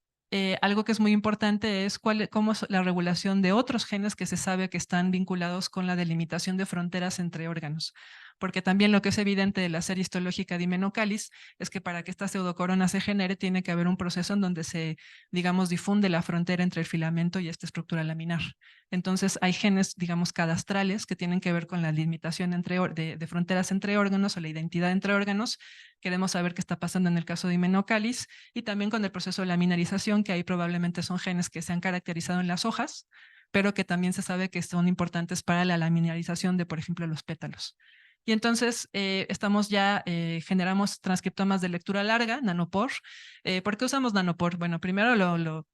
algo que es muy importante es cómo es la regulación de otros genes que se sabe que están vinculados con la delimitación de fronteras entre órganos. Porque también lo que es evidente de la serie histológica de Hymenocallis es que para que esta pseudocorona se genere tiene que haber un proceso en donde se, digamos, difunde la frontera entre el filamento y esta estructura laminar. Entonces hay genes, digamos, cadastrales que tienen que ver con la limitación de fronteras entre órganos o la identidad entre órganos. Queremos saber qué está pasando en el caso de Hymenocallis y también con el proceso de laminarización, que ahí probablemente son genes que se han caracterizado en las hojas, pero que también se sabe que son importantes para la laminarización de, por ejemplo, los pétalos. Y entonces generamos transcriptomas de lectura larga, nanopore. ¿Por qué usamos nanopore? Bueno, primero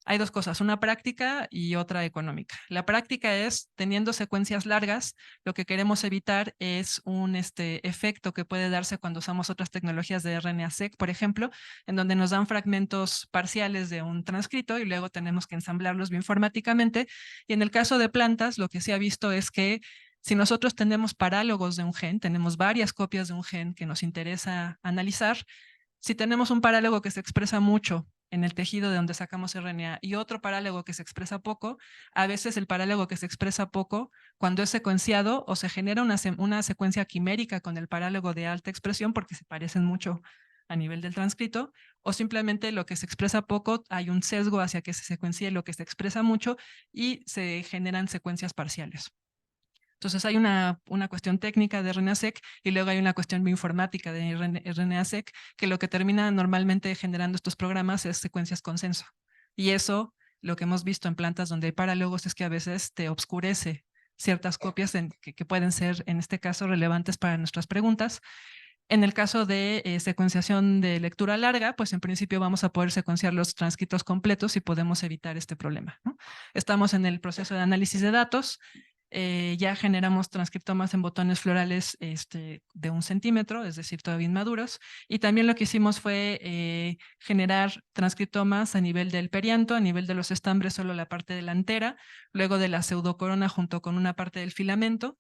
hay dos cosas, una práctica y otra económica. La práctica es, teniendo secuencias largas, lo que queremos evitar es un efecto que puede darse cuando usamos otras tecnologías de RNA-seq, por ejemplo, en donde nos dan fragmentos parciales de un transcrito y luego tenemos que ensamblarlos bioinformáticamente. Y en el caso de plantas, lo que se ha visto es que si nosotros tenemos parálogos de un gen, tenemos varias copias de un gen que nos interesa analizar, si tenemos un parálogo que se expresa mucho en el tejido de donde sacamos RNA y otro parálogo que se expresa poco, a veces el parálogo que se expresa poco, cuando es secuenciado o se genera una secuencia quimérica con el parálogo de alta expresión porque se parecen mucho a nivel del transcrito, o simplemente lo que se expresa poco, hay un sesgo hacia que se secuencie lo que se expresa mucho y se generan secuencias parciales. Entonces hay una cuestión técnica de RNA-seq y luego hay una cuestión bioinformática de RNA-seq que lo que termina normalmente generando estos programas es secuencias consenso. Y eso, lo que hemos visto en plantas donde hay parálogos es que a veces te obscurece ciertas copias que pueden ser, en este caso, relevantes para nuestras preguntas. En el caso de secuenciación de lectura larga, pues en principio vamos a poder secuenciar los transcritos completos y podemos evitar este problema, ¿no? Estamos en el proceso de análisis de datos. Ya generamos transcriptomas en botones florales de 1 centímetro, es decir, todavía inmaduros. Y también lo que hicimos fue generar transcriptomas a nivel del perianto, a nivel de los estambres, solo la parte delantera, luego de la pseudocorona junto con una parte del filamento.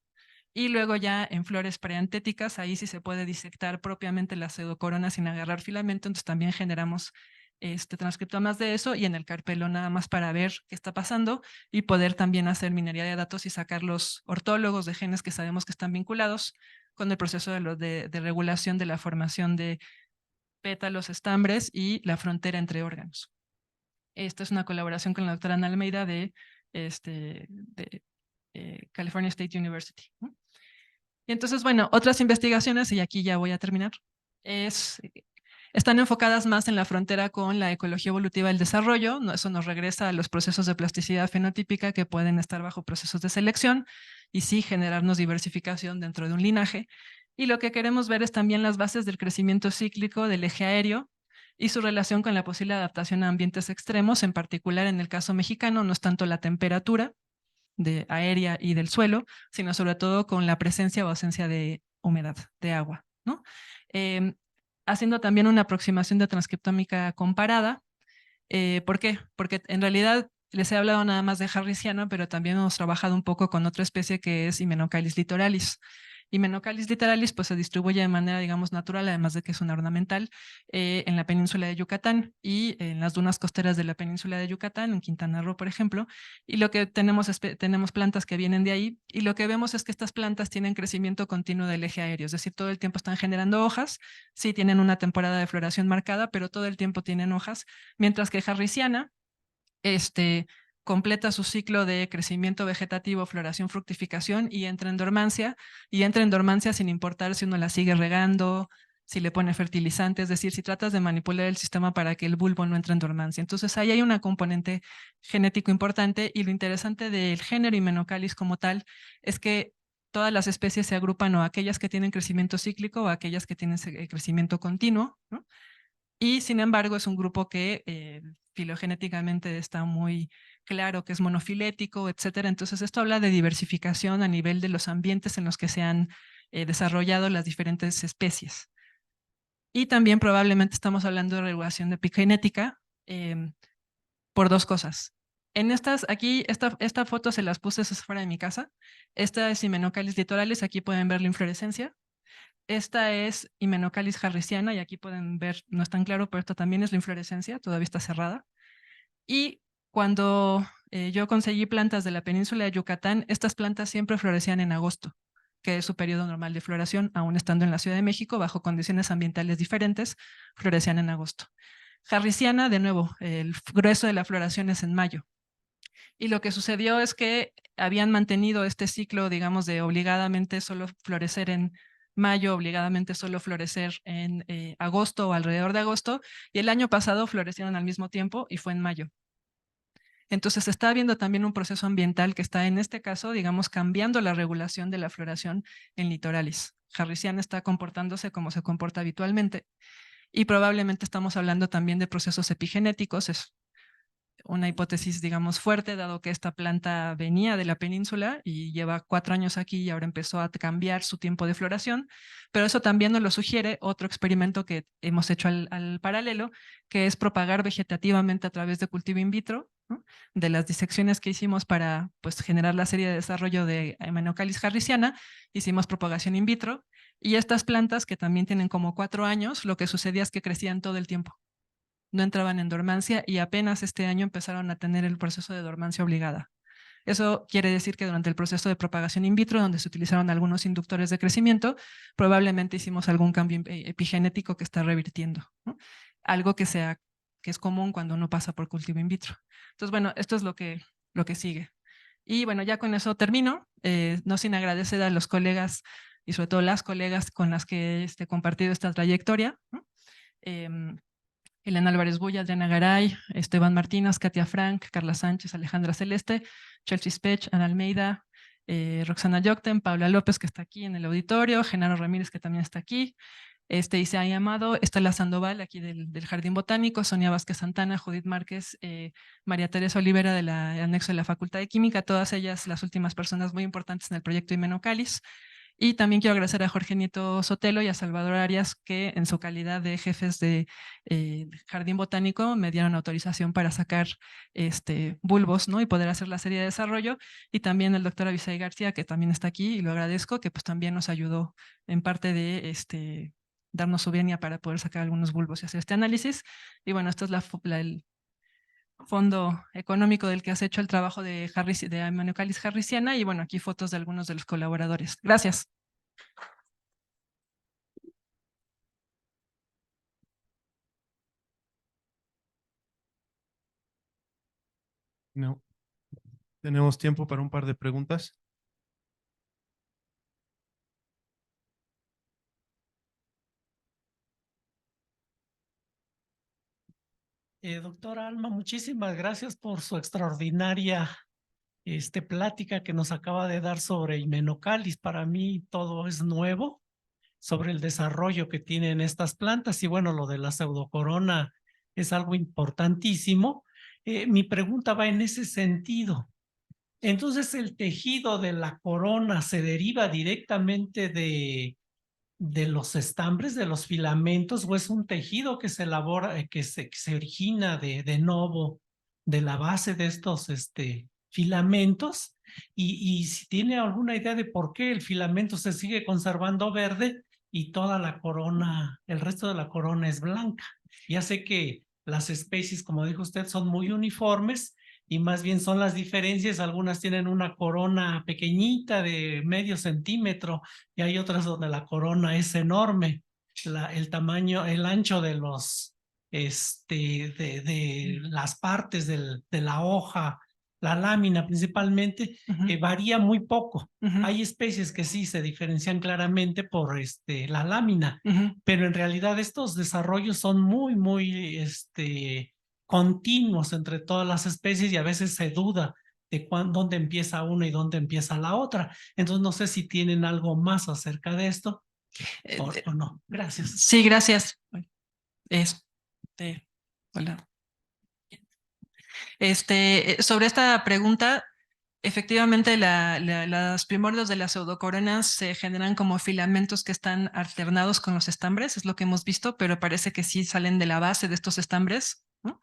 Y luego ya en flores preantéticas, ahí sí se puede disectar propiamente la pseudocorona sin agarrar filamento, entonces también generamos transcriptomas de eso y en el carpelo nada más para ver qué está pasando y poder también hacer minería de datos y sacar los ortólogos de genes que sabemos que están vinculados con el proceso de regulación de la formación de pétalos, estambres y la frontera entre órganos. Esta es una colaboración con la doctora Ana Almeida de California State University. Y entonces, bueno, otras investigaciones, y aquí ya voy a terminar, están enfocadas más en la frontera con la ecología evolutiva del desarrollo. Eso nos regresa a los procesos de plasticidad fenotípica que pueden estar bajo procesos de selección y sí generarnos diversificación dentro de un linaje. Y lo que queremos ver es también las bases del crecimiento cíclico del eje aéreo y su relación con la posible adaptación a ambientes extremos, en particular en el caso mexicano, no es tanto la temperatura aérea y del suelo, sino sobre todo con la presencia o ausencia de humedad, de agua, ¿no? Haciendo también una aproximación de transcriptómica comparada. ¿Por qué? Porque en realidad les he hablado nada más de Harrisiana, pero también hemos trabajado un poco con otra especie que es Hymenocallis littoralis. Hymenocallis littoralis pues se distribuye de manera, digamos, natural, además de que es una ornamental, en la península de Yucatán y en las dunas costeras de la península de Yucatán, en Quintana Roo, por ejemplo. Y lo que tenemos es tenemos plantas que vienen de ahí, y lo que vemos es que estas plantas tienen crecimiento continuo del eje aéreo, es decir, todo el tiempo están generando hojas, sí tienen una temporada de floración marcada, pero todo el tiempo tienen hojas, mientras que Harrisiana, completa su ciclo de crecimiento vegetativo, floración, fructificación y entra en dormancia sin importar si uno la sigue regando, si le pone fertilizante, es decir, si tratas de manipular el sistema para que el bulbo no entre en dormancia. Entonces ahí hay una componente genético importante, y lo interesante del género Hymenocallis como tal es que todas las especies se agrupan o aquellas que tienen crecimiento cíclico o aquellas que tienen crecimiento continuo, ¿no? Y sin embargo es un grupo que filogenéticamente está muy claro que es monofilético, etcétera. Entonces esto habla de diversificación a nivel de los ambientes en los que se han desarrollado las diferentes especies. Y también probablemente estamos hablando de regulación de epigenética por dos cosas. En aquí, esta foto se las puse fuera de mi casa. Esta es Hymenocallis littoralis, aquí pueden ver la inflorescencia. Esta es Hymenocallis harrisiana, y aquí pueden ver, no es tan claro, pero esta también es la inflorescencia, todavía está cerrada. Y cuando yo conseguí plantas de la península de Yucatán, estas plantas siempre florecían en agosto, que es su periodo normal de floración, aún estando en la Ciudad de México, bajo condiciones ambientales diferentes, florecían en agosto. Harrisiana, de nuevo, el grueso de la floración es en mayo. Y lo que sucedió es que habían mantenido este ciclo, digamos, de obligadamente solo florecer en mayo, obligadamente solo florecer en agosto o alrededor de agosto, y el año pasado florecieron al mismo tiempo y fue en mayo. Entonces está habiendo también un proceso ambiental que está en este caso, digamos, cambiando la regulación de la floración en litorales. Harrisiana está comportándose como se comporta habitualmente, y probablemente estamos hablando también de procesos epigenéticos. Es una hipótesis, digamos, fuerte, dado que esta planta venía de la península y lleva 4 años aquí y ahora empezó a cambiar su tiempo de floración, pero eso también nos lo sugiere otro experimento que hemos hecho al paralelo, que es propagar vegetativamente a través de cultivo in vitro, ¿no? De las disecciones que hicimos para pues, generar la serie de desarrollo de Hymenocallis harrisiana, hicimos propagación in vitro, y estas plantas, que también tienen como 4 años, lo que sucedía es que crecían todo el tiempo, no entraban en dormancia, y apenas este año empezaron a tener el proceso de dormancia obligada. Eso quiere decir que durante el proceso de propagación in vitro, donde se utilizaron algunos inductores de crecimiento, probablemente hicimos algún cambio epigenético que está revirtiendo, ¿no? Algo que es común cuando uno pasa por cultivo in vitro. Entonces, bueno, esto es lo que sigue. Y bueno, ya con eso termino, no sin agradecer a los colegas y sobre todo las colegas con las que he compartido esta trayectoria, ¿no? Elena Álvarez Bulla, Adriana Garay, Esteban Martínez, Katia Frank, Carla Sánchez, Alejandra Celeste, Chelsea Spech, Ana Almeida, Roxana Yocten, Paula López, que está aquí en el auditorio, Genaro Ramírez, que también está aquí, Isaí Amado, Estela Sandoval, aquí del Jardín Botánico, Sonia Vázquez Santana, Judith Márquez, María Teresa Olivera, del anexo de la Facultad de Química, todas ellas las últimas personas muy importantes en el proyecto Hymenocallis. Y también quiero agradecer a Jorge Nieto Sotelo y a Salvador Arias, que en su calidad de jefes de Jardín Botánico me dieron autorización para sacar bulbos, ¿no? Y poder hacer la serie de desarrollo. Y también el doctor Avisay García, que también está aquí, y lo agradezco, que pues también nos ayudó en parte de darnos su venia para poder sacar algunos bulbos y hacer este análisis. Y bueno, esto es el fondo económico del que has hecho el trabajo de Hymenocallis harrisiana, y bueno, aquí fotos de algunos de los colaboradores. Gracias. No. Tenemos tiempo para un par de preguntas. Doctora Alma, muchísimas gracias por su extraordinaria plática que nos acaba de dar sobre Hymenocallis. Para mí todo es nuevo sobre el desarrollo que tienen estas plantas, y bueno, lo de la pseudocorona es algo importantísimo. Mi pregunta va en ese sentido. Entonces, ¿el tejido de la corona se deriva directamente de los estambres, de los filamentos, o es un tejido que se elabora, que se origina de novo de la base de estos filamentos y si tiene alguna idea de por qué el filamento se sigue conservando verde y toda la corona, el resto de la corona es blanca. Ya sé que las especies, como dijo usted, son muy uniformes y más bien son las diferencias. Algunas tienen una corona pequeñita de medio centímetro y hay otras donde la corona es enorme. El tamaño, el ancho de los, de las partes de la hoja, la lámina principalmente, varía muy poco. Hay especies que sí se diferencian claramente por la lámina, pero en realidad estos desarrollos son muy continuos entre todas las especies y a veces se duda de dónde empieza una y dónde empieza la otra. Entonces no sé si tienen algo más acerca de esto o no. Gracias. Sí, gracias. Hola. Sobre esta pregunta, efectivamente, los primordios de las pseudocoronas se generan como filamentos que están alternados con los estambres, es lo que hemos visto, pero parece que sí salen de la base de estos estambres, ¿no?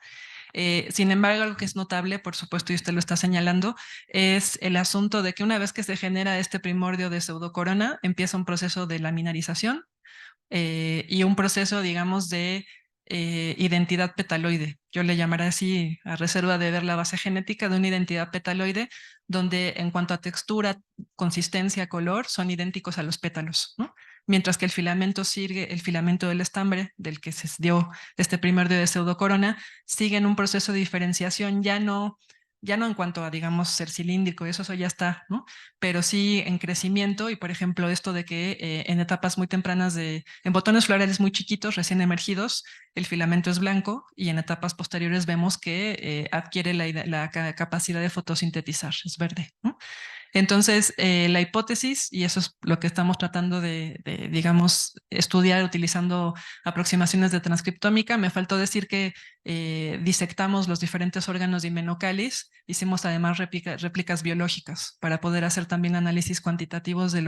Sin embargo, algo que es notable, por supuesto, y usted lo está señalando, es el asunto de que una vez que se genera este primordio de pseudocorona, empieza un proceso de laminarización y un proceso, digamos, de identidad petaloide. Yo le llamaré así, a reserva de ver la base genética, de una identidad petaloide, donde en cuanto a textura, consistencia, color, son idénticos a los pétalos, ¿no? Mientras que el filamento sigue, el filamento del estambre, del que se dio este primer de pseudocorona, sigue en un proceso de diferenciación, ya no en cuanto a, digamos, ser cilíndrico, eso ya está, ¿no? Pero sí en crecimiento y, por ejemplo, esto de que en etapas muy tempranas en botones florales muy chiquitos, recién emergidos, el filamento es blanco y en etapas posteriores vemos que adquiere la capacidad de fotosintetizar, es verde, ¿no? Entonces, la hipótesis, y eso es lo que estamos tratando de, digamos, estudiar utilizando aproximaciones de transcriptómica, me faltó decir que disectamos los diferentes órganos de Hymenocallis, hicimos además réplicas biológicas para poder hacer también análisis cuantitativos de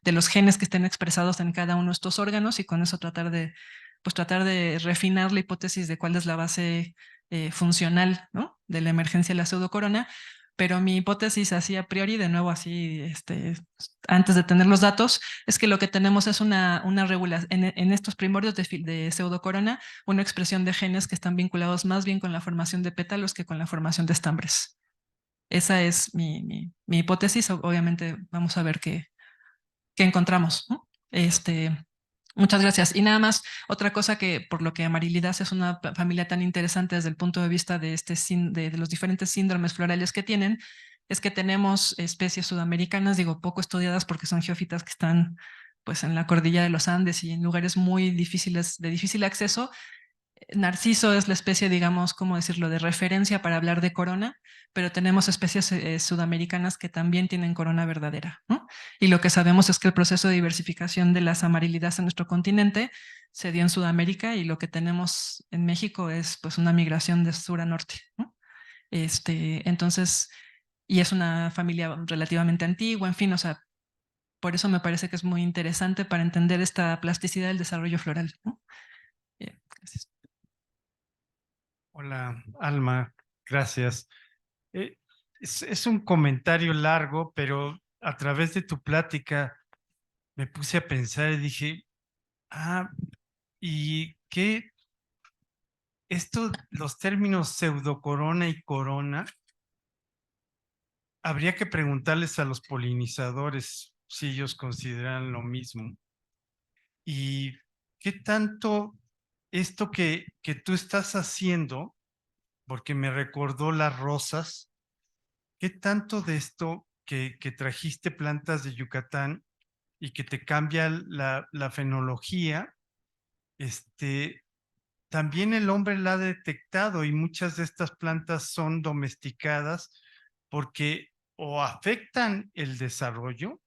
de los genes que estén expresados en cada uno de estos órganos y con eso tratar de refinar la hipótesis de cuál es la base funcional, ¿no?, de la emergencia de la pseudocorona. Pero mi hipótesis así a priori, de nuevo así, antes de tener los datos, es que lo que tenemos es una regulación, en estos primordios de pseudocorona, una expresión de genes que están vinculados más bien con la formación de pétalos que con la formación de estambres. Esa es mi hipótesis. Obviamente vamos a ver qué encontramos, ¿no? Muchas gracias. Y nada más, otra cosa que por lo que Amarilidas es una familia tan interesante desde el punto de vista de, de los diferentes síndromes florales que tienen, es que tenemos especies sudamericanas, digo, poco estudiadas porque son geófitas que están pues en la cordillera de los Andes y en lugares muy difíciles, de difícil acceso. Narciso es la especie, digamos, ¿cómo decirlo?, de referencia para hablar de corona, pero tenemos especies sudamericanas que también tienen corona verdadera, ¿no? Y lo que sabemos es que el proceso de diversificación de las amarilidas en nuestro continente se dio en Sudamérica y lo que tenemos en México es pues una migración de sur a norte, ¿no? Entonces, y es una familia relativamente antigua, en fin, o sea, por eso me parece que es muy interesante para entender esta plasticidad del desarrollo floral, ¿no? Gracias. Hola, Alma, gracias. Es un comentario largo, pero a través de tu plática me puse a pensar y dije, ¿y qué? Los términos pseudocorona y corona, habría que preguntarles a los polinizadores si ellos consideran lo mismo. ¿Y qué tanto esto que tú estás haciendo, porque me recordó las rosas, qué tanto de esto que trajiste plantas de Yucatán y que te cambia la fenología, también el hombre la ha detectado y muchas de estas plantas son domesticadas porque o afectan el desarrollo,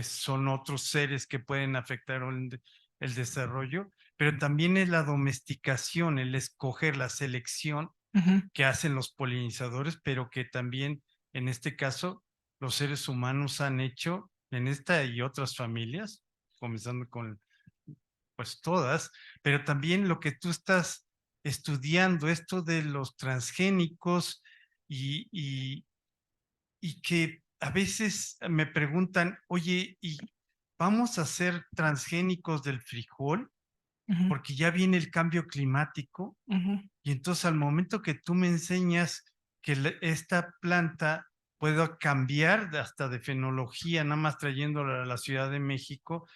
son otros seres que pueden afectar el desarrollo, pero también es la domesticación, el escoger, la selección que hacen los polinizadores, pero que también en este caso los seres humanos han hecho en esta y otras familias, comenzando con pues todas, pero también lo que tú estás estudiando esto de los transgénicos y que a veces me preguntan, oye, ¿y vamos a ser transgénicos del frijol? Ujú, Porque ya viene el cambio climático. ujú. Y entonces al momento que tú me enseñas que esta planta pueda cambiar hasta de fenología, nada más trayéndola a la Ciudad de México,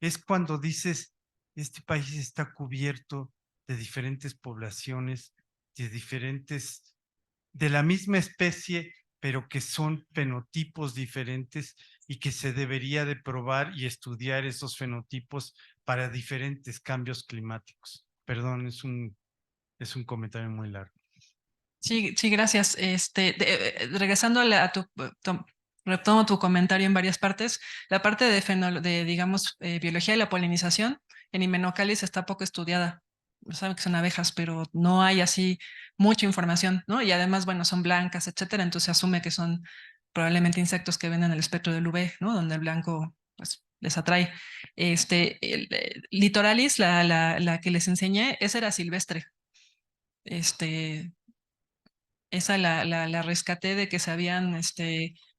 es cuando dices, este país está cubierto de diferentes poblaciones, de diferentes, de la misma especie, pero que son fenotipos diferentes y que se debería de probar y estudiar esos fenotipos para diferentes cambios climáticos. Perdón, es un comentario muy largo. Sí, sí, gracias. Regresando a retomo tu comentario en varias partes. La parte de digamos, biología de la polinización en Hymenocallis está poco estudiada. Saben que son abejas, pero no hay así mucha información, ¿no? Y además, bueno, son blancas, etcétera. Entonces se asume que son probablemente insectos que ven en el espectro del UV, ¿no? Donde el blanco, pues, les atrae. Litoralis, la que les enseñé, esa era silvestre. Este, esa la rescaté de que sabían,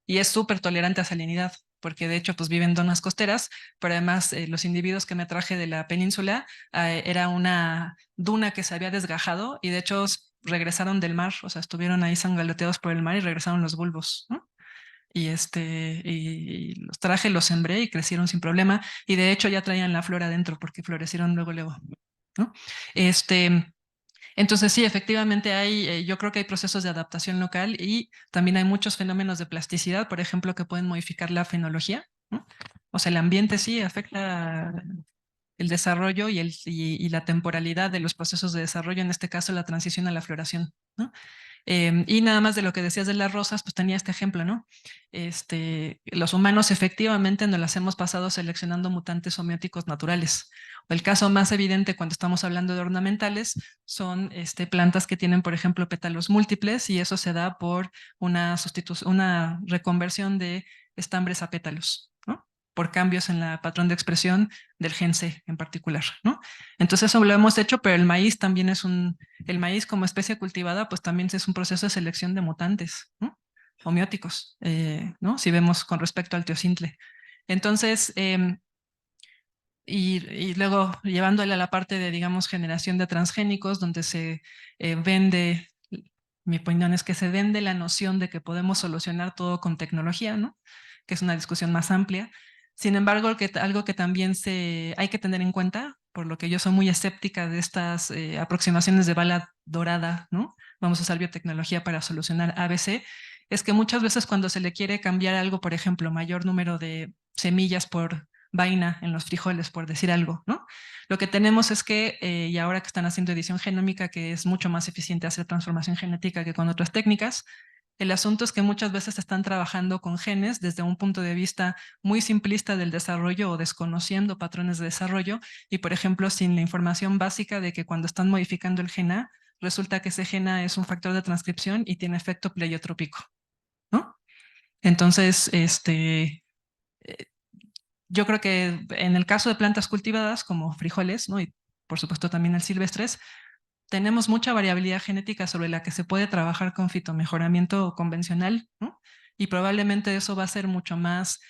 y es súper tolerante a salinidad, porque de hecho pues viven en zonas costeras, pero además los individuos que me traje de la península era una duna que se había desgajado y de hecho regresaron del mar, o sea, estuvieron ahí sangaloteados por el mar y regresaron los bulbos, ¿no? Y los traje, los sembré y crecieron sin problema, y de hecho ya traían la flor adentro porque florecieron luego, luego, ¿no? Entonces sí, efectivamente hay, yo creo que hay procesos de adaptación local y también hay muchos fenómenos de plasticidad, por ejemplo, que pueden modificar la fenología, ¿no? O sea, el ambiente sí afecta el desarrollo y la temporalidad de los procesos de desarrollo, en este caso la transición a la floración, ¿no? Y nada más de lo que decías de las rosas, pues tenía este ejemplo, ¿no? Los humanos efectivamente nos las hemos pasado seleccionando mutantes homeóticos naturales. El caso más evidente cuando estamos hablando de ornamentales son plantas que tienen, por ejemplo, pétalos múltiples y eso se da por una una reconversión de estambres a pétalos, ¿no? Por cambios en el patrón de expresión del gen C en particular, ¿no? Entonces eso lo hemos hecho, pero el maíz también el maíz como especie cultivada, pues también es un proceso de selección de mutantes, ¿no? Homeóticos, ¿no? Si vemos con respecto al teocintle. Entonces, y luego llevándole a la parte de, digamos, generación de transgénicos, donde se vende, mi opinión es que se vende la noción de que podemos solucionar todo con tecnología, ¿no? Que es una discusión más amplia. Sin embargo, algo que también hay que tener en cuenta, por lo que yo soy muy escéptica de estas aproximaciones de bala dorada, ¿no? Vamos a usar biotecnología para solucionar ABC, es que muchas veces cuando se le quiere cambiar algo, por ejemplo, mayor número de semillas por vaina en los frijoles, por decir algo, ¿no? Lo que tenemos es que, y ahora que están haciendo edición genómica, que es mucho más eficiente hacer transformación genética que con otras técnicas, el asunto es que muchas veces están trabajando con genes desde un punto de vista muy simplista del desarrollo o desconociendo patrones de desarrollo y, por ejemplo, sin la información básica de que cuando están modificando el gen A, resulta que ese gen A es un factor de transcripción y tiene efecto pleiotrópico, ¿no? Entonces, yo creo que en el caso de plantas cultivadas como frijoles, ¿no? Y por supuesto también el silvestres, tenemos mucha variabilidad genética sobre la que se puede trabajar con fitomejoramiento convencional, ¿no? Y probablemente eso va a ser mucho más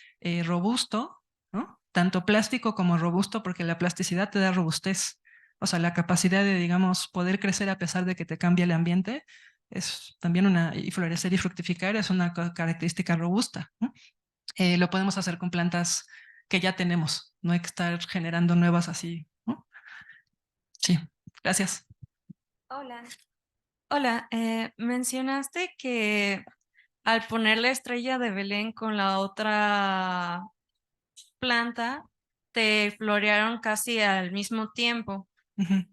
robusto, ¿no? Tanto plástico como robusto, porque la plasticidad te da robustez. O sea, la capacidad de, digamos, poder crecer a pesar de que te cambie el ambiente es también y florecer y fructificar es una característica robusta, ¿no? Lo podemos hacer con plantas que ya tenemos, no hay que estar generando nuevas así, ¿no? Sí, gracias. Hola. Hola, mencionaste que al poner la estrella de Belén con la otra planta, te florearon casi al mismo tiempo. Ujú.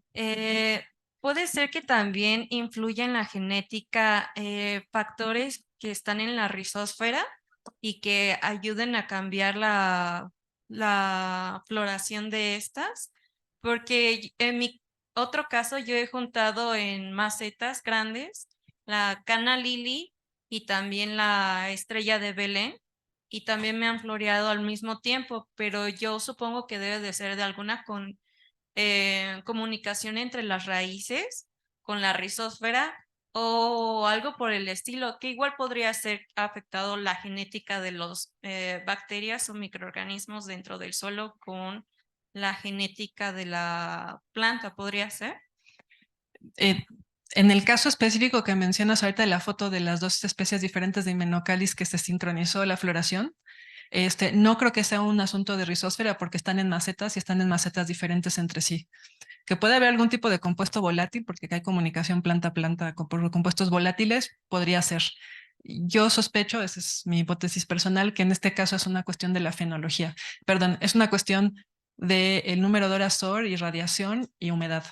¿Puede ser que también influya en la genética factores que están en la rizósfera y que ayuden a cambiar la floración de estas? Porque en mi otro caso yo he juntado en macetas grandes la cana lily y también la estrella de Belén y también me han floreado al mismo tiempo, pero yo supongo que debe de ser de alguna comunicación entre las raíces con la rizósfera o algo por el estilo, que igual podría ser afectado la genética de los bacterias o microorganismos dentro del suelo con la genética de la planta, ¿podría ser? En el caso específico que mencionas ahorita de la foto de las dos especies diferentes de Hymenocallis que se sincronizó la floración, no creo que sea un asunto de rizósfera porque están en macetas y están en macetas diferentes entre sí. Que puede haber algún tipo de compuesto volátil, porque hay comunicación planta-planta por compuestos volátiles, podría ser. Yo sospecho, esa es mi hipótesis personal, que en este caso es una cuestión de la fenología. Perdón, es una cuestión del número de horas SOR y radiación y humedad.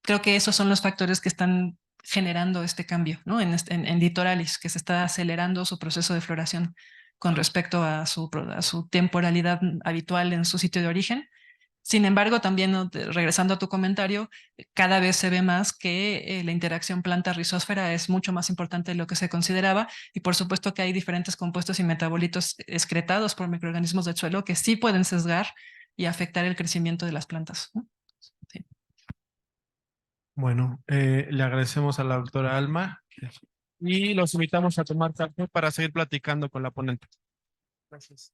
Creo que esos son los factores que están generando este cambio, ¿no? En Litoralis, que se está acelerando su proceso de floración con respecto a su temporalidad habitual en su sitio de origen. Sin embargo, también regresando a tu comentario, cada vez se ve más que la interacción planta-rizósfera es mucho más importante de lo que se consideraba y por supuesto que hay diferentes compuestos y metabolitos excretados por microorganismos del suelo que sí pueden sesgar y afectar el crecimiento de las plantas, ¿no? Sí. Bueno, le agradecemos a la doctora Alma y los invitamos a tomar café para seguir platicando con la ponente. Gracias.